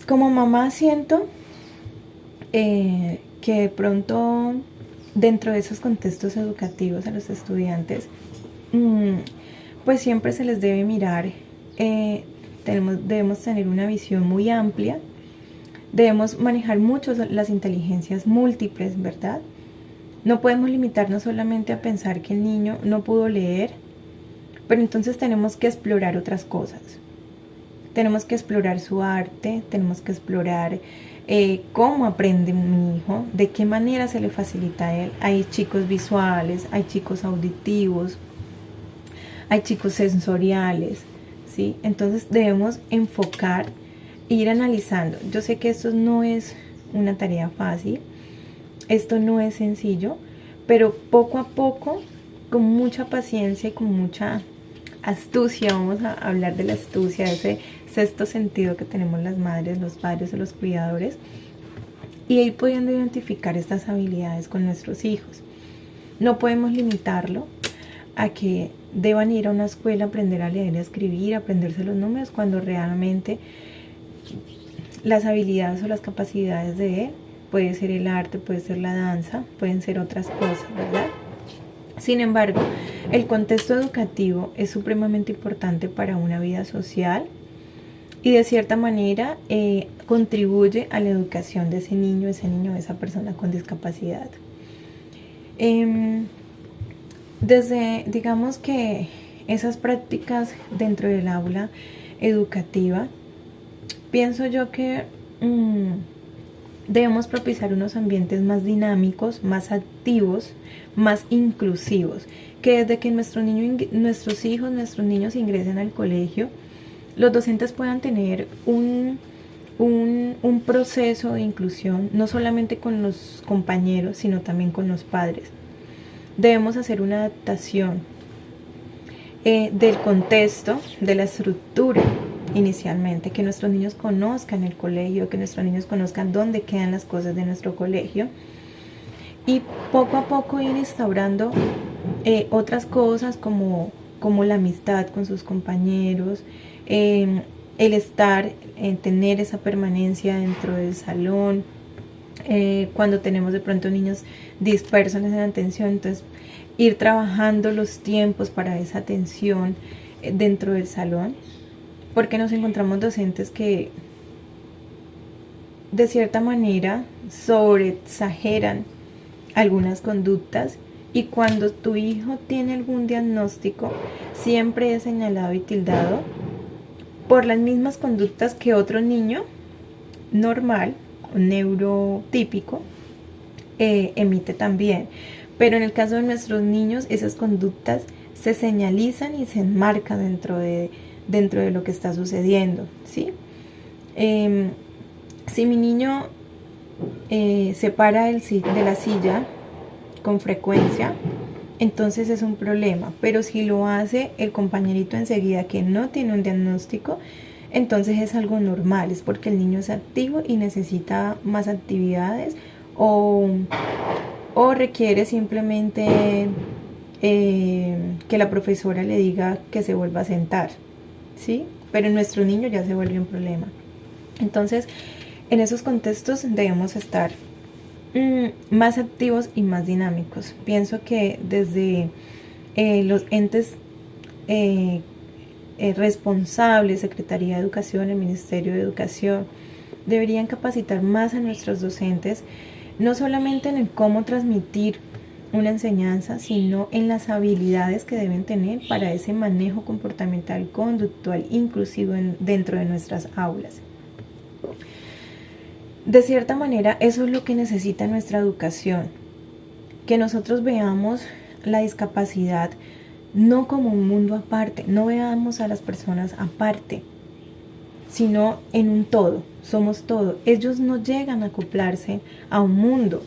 Como mamá siento que de pronto dentro de esos contextos educativos a los estudiantes, pues siempre se les debe mirar, debemos tener una visión muy amplia, debemos manejar mucho las inteligencias múltiples, ¿verdad? No podemos limitarnos solamente a pensar que el niño no pudo leer, pero entonces tenemos que explorar otras cosas. Tenemos que explorar su arte, tenemos que explorar cómo aprende mi hijo, de qué manera se le facilita a él. Hay chicos visuales, hay chicos auditivos, hay chicos sensoriales, ¿sí? Entonces debemos enfocar e ir analizando. Yo sé que esto no es una tarea fácil, esto no es sencillo, pero poco a poco, con mucha paciencia y con mucha astucia, vamos a hablar de la astucia, ese sexto sentido que tenemos las madres, los padres o los cuidadores, y ir pudiendo identificar estas habilidades con nuestros hijos. No podemos limitarlo a que deban ir a una escuela a aprender a leer y a escribir, a aprenderse los números, cuando realmente las habilidades o las capacidades de él puede ser el arte, puede ser la danza, pueden ser otras cosas, ¿verdad? Sin embargo, el contexto educativo es supremamente importante para una vida social y de cierta manera contribuye a la educación de ese niño, esa persona con discapacidad. Desde, digamos que esas prácticas dentro del aula educativa, pienso yo que debemos propiciar unos ambientes más dinámicos, más activos, más inclusivos, que desde que nuestros niños ingresen al colegio, los docentes puedan tener un proceso de inclusión, no solamente con los compañeros, sino también con los padres. Debemos hacer una adaptación del contexto, de la estructura inicialmente, que nuestros niños conozcan el colegio, que nuestros niños conozcan dónde quedan las cosas de nuestro colegio y poco a poco ir instaurando otras cosas como la amistad con sus compañeros, el estar, tener esa permanencia dentro del salón, cuando tenemos de pronto niños dispersos en la atención, entonces ir trabajando los tiempos para esa atención dentro del salón, porque nos encontramos docentes que de cierta manera sobreexageran algunas conductas y cuando tu hijo tiene algún diagnóstico siempre es señalado y tildado por las mismas conductas que otro niño normal, neurotípico, emite también. Pero en el caso de nuestros niños, esas conductas se señalizan y se enmarcan dentro de lo que está sucediendo, ¿sí? Si mi niño se para de la silla con frecuencia, entonces es un problema. Pero si lo hace el compañerito enseguida que no tiene un diagnóstico, entonces es algo normal, es porque el niño es activo y necesita más actividades o requiere simplemente que la profesora le diga que se vuelva a sentar, ¿sí? Pero en nuestro niño ya se vuelve un problema. Entonces, en esos contextos debemos estar más activos y más dinámicos. Pienso que desde los entes responsables, Secretaría de Educación, el Ministerio de Educación, deberían capacitar más a nuestros docentes, no solamente en el cómo transmitir una enseñanza, sino en las habilidades que deben tener para ese manejo comportamental, conductual, inclusivo dentro de nuestras aulas. De cierta manera, eso es lo que necesita nuestra educación, que nosotros veamos la discapacidad no como un mundo aparte, no veamos a las personas aparte, sino en un todo, somos todo. Ellos no llegan a acoplarse a un mundo,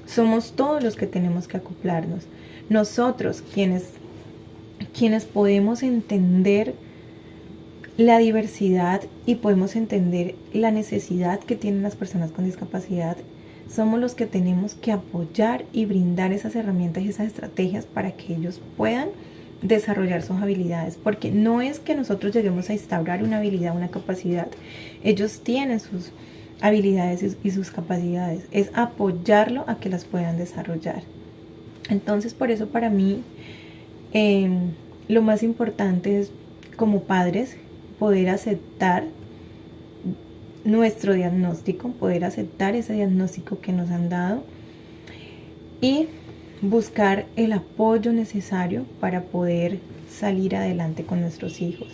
somos todos los que tenemos que acoplarnos. Nosotros quienes podemos entender la diversidad y podemos entender la necesidad que tienen las personas con discapacidad, somos los que tenemos que apoyar y brindar esas herramientas y esas estrategias para que ellos puedan desarrollar sus habilidades, porque no es que nosotros lleguemos a instaurar una habilidad, una capacidad. Ellos tienen sus habilidades y sus capacidades, es apoyarlo a que las puedan desarrollar. Entonces, por eso para mí lo más importante es, como padres, poder aceptar nuestro diagnóstico, poder aceptar ese diagnóstico que nos han dado y buscar el apoyo necesario para poder salir adelante con nuestros hijos.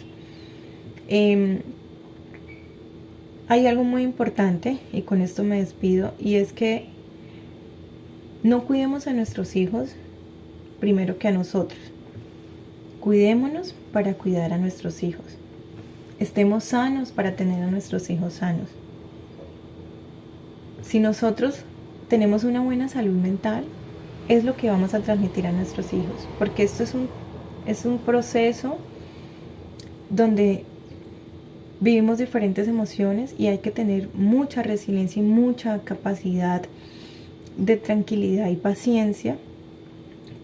Hay algo muy importante, y con esto me despido, y es que no cuidemos a nuestros hijos primero que a nosotros. Cuidémonos para cuidar a nuestros hijos. Estemos sanos para tener a nuestros hijos sanos. Si nosotros tenemos una buena salud mental, es lo que vamos a transmitir a nuestros hijos, porque esto es un proceso donde vivimos diferentes emociones y hay que tener mucha resiliencia y mucha capacidad de tranquilidad y paciencia,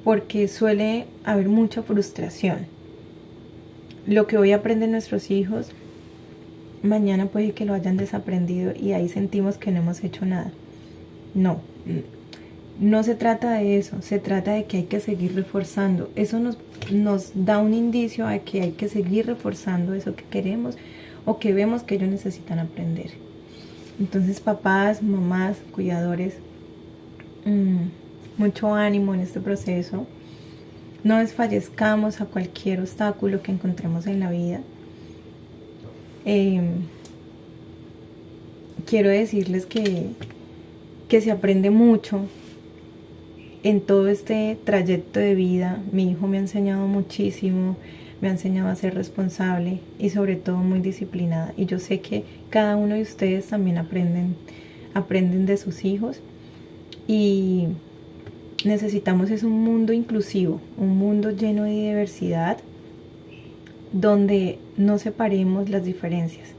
porque suele haber mucha frustración. Lo que hoy aprenden nuestros hijos, mañana puede que lo hayan desaprendido y ahí sentimos que no hemos hecho nada. No, no se trata de eso, se trata de que hay que seguir reforzando. Eso nos da un indicio a que hay que seguir reforzando eso que queremos o que vemos que ellos necesitan aprender. Entonces, papás, mamás, cuidadores, mucho ánimo en este proceso. No desfallezcamos a cualquier obstáculo que encontremos en la vida. Quiero decirles que se aprende mucho en todo este trayecto de vida. Mi hijo me ha enseñado muchísimo, me ha enseñado a ser responsable y sobre todo muy disciplinada. Y yo sé que cada uno de ustedes también aprenden de sus hijos. Y necesitamos es un mundo inclusivo, un mundo lleno de diversidad, donde no separemos las diferencias,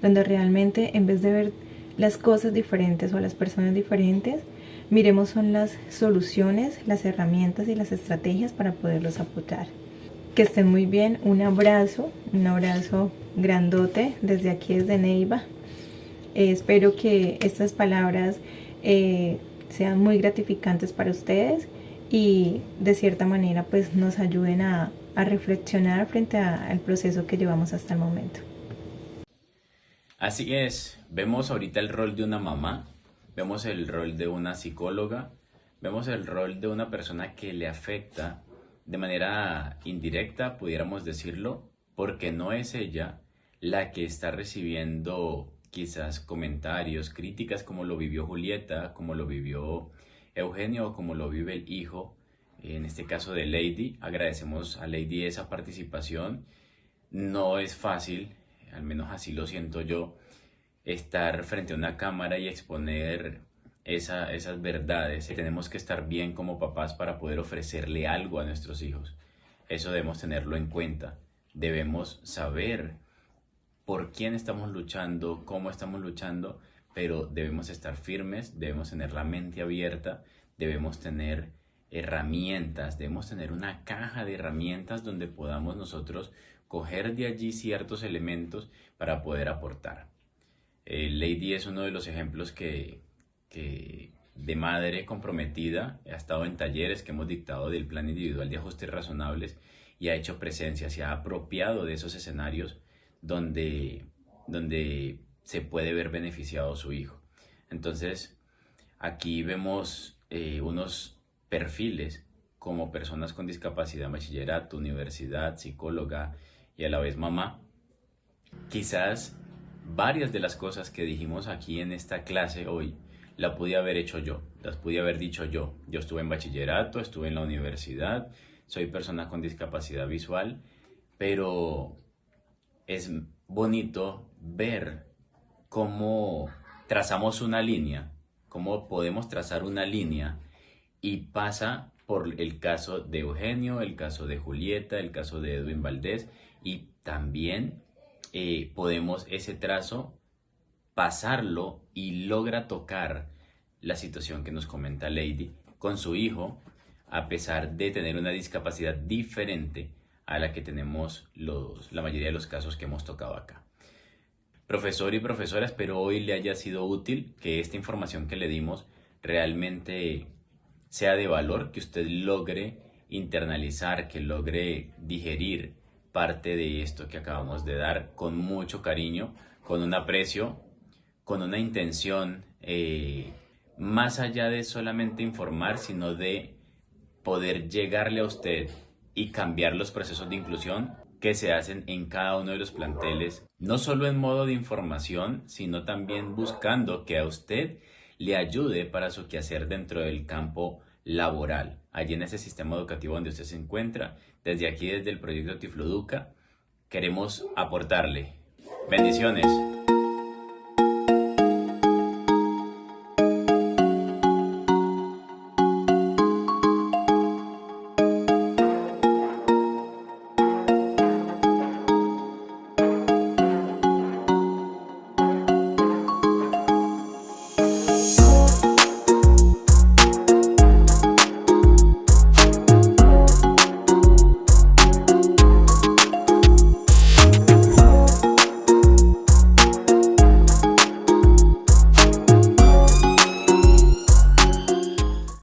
donde realmente en vez de ver las cosas diferentes o las personas diferentes, miremos son las soluciones, las herramientas y las estrategias para poderlos apoyar. Que estén muy bien, un abrazo grandote desde aquí, desde Neiva. Espero que estas palabras sean muy gratificantes para ustedes y de cierta manera pues nos ayuden a reflexionar frente al proceso que llevamos hasta el momento. Así es, vemos ahorita el rol de una mamá, vemos el rol de una psicóloga, vemos el rol de una persona que le afecta de manera indirecta, pudiéramos decirlo, porque no es ella la que está recibiendo quizás comentarios, críticas como lo vivió Julieta, como lo vivió Eugenio o como lo vive el hijo, en este caso de Lady. Agradecemos a Lady esa participación. No es fácil, al menos así lo siento yo, estar frente a una cámara y exponer esas verdades. Tenemos que estar bien como papás para poder ofrecerle algo a nuestros hijos. Eso debemos tenerlo en cuenta. Debemos saber por quién estamos luchando, cómo estamos luchando, pero debemos estar firmes, debemos tener la mente abierta, debemos tener herramientas, debemos tener una caja de herramientas donde podamos nosotros coger de allí ciertos elementos para poder aportar. Lady es uno de los ejemplos que de madre comprometida, ha estado en talleres que hemos dictado del plan individual de ajustes razonables y ha hecho presencia, se ha apropiado de esos escenarios donde se puede ver beneficiado su hijo. Entonces, aquí vemos unos perfiles como personas con discapacidad en bachillerato, universidad, psicóloga y a la vez mamá. Quizás varias de las cosas que dijimos aquí en esta clase hoy las pude haber hecho yo, las pude haber dicho yo. Yo estuve en bachillerato, estuve en la universidad, soy persona con discapacidad visual, pero es bonito ver cómo trazamos una línea, cómo podemos trazar una línea y pasa por el caso de Eugenio, el caso de Julieta, el caso de Edwin Valdés y también podemos ese trazo pasarlo y logra tocar la situación que nos comenta Lady con su hijo, a pesar de tener una discapacidad diferente a la que tenemos la mayoría de los casos que hemos tocado acá. Profesor y profesora, espero hoy le haya sido útil, que esta información que le dimos realmente sea de valor, que usted logre internalizar, que logre digerir parte de esto que acabamos de dar con mucho cariño, con un aprecio, con una intención más allá de solamente informar, sino de poder llegarle a usted y cambiar los procesos de inclusión que se hacen en cada uno de los planteles, no solo en modo de información, sino también buscando que a usted le ayude para su quehacer dentro del campo laboral, allí en ese sistema educativo donde usted se encuentra. Desde aquí, desde el proyecto Tifloduca, queremos aportarle. Bendiciones.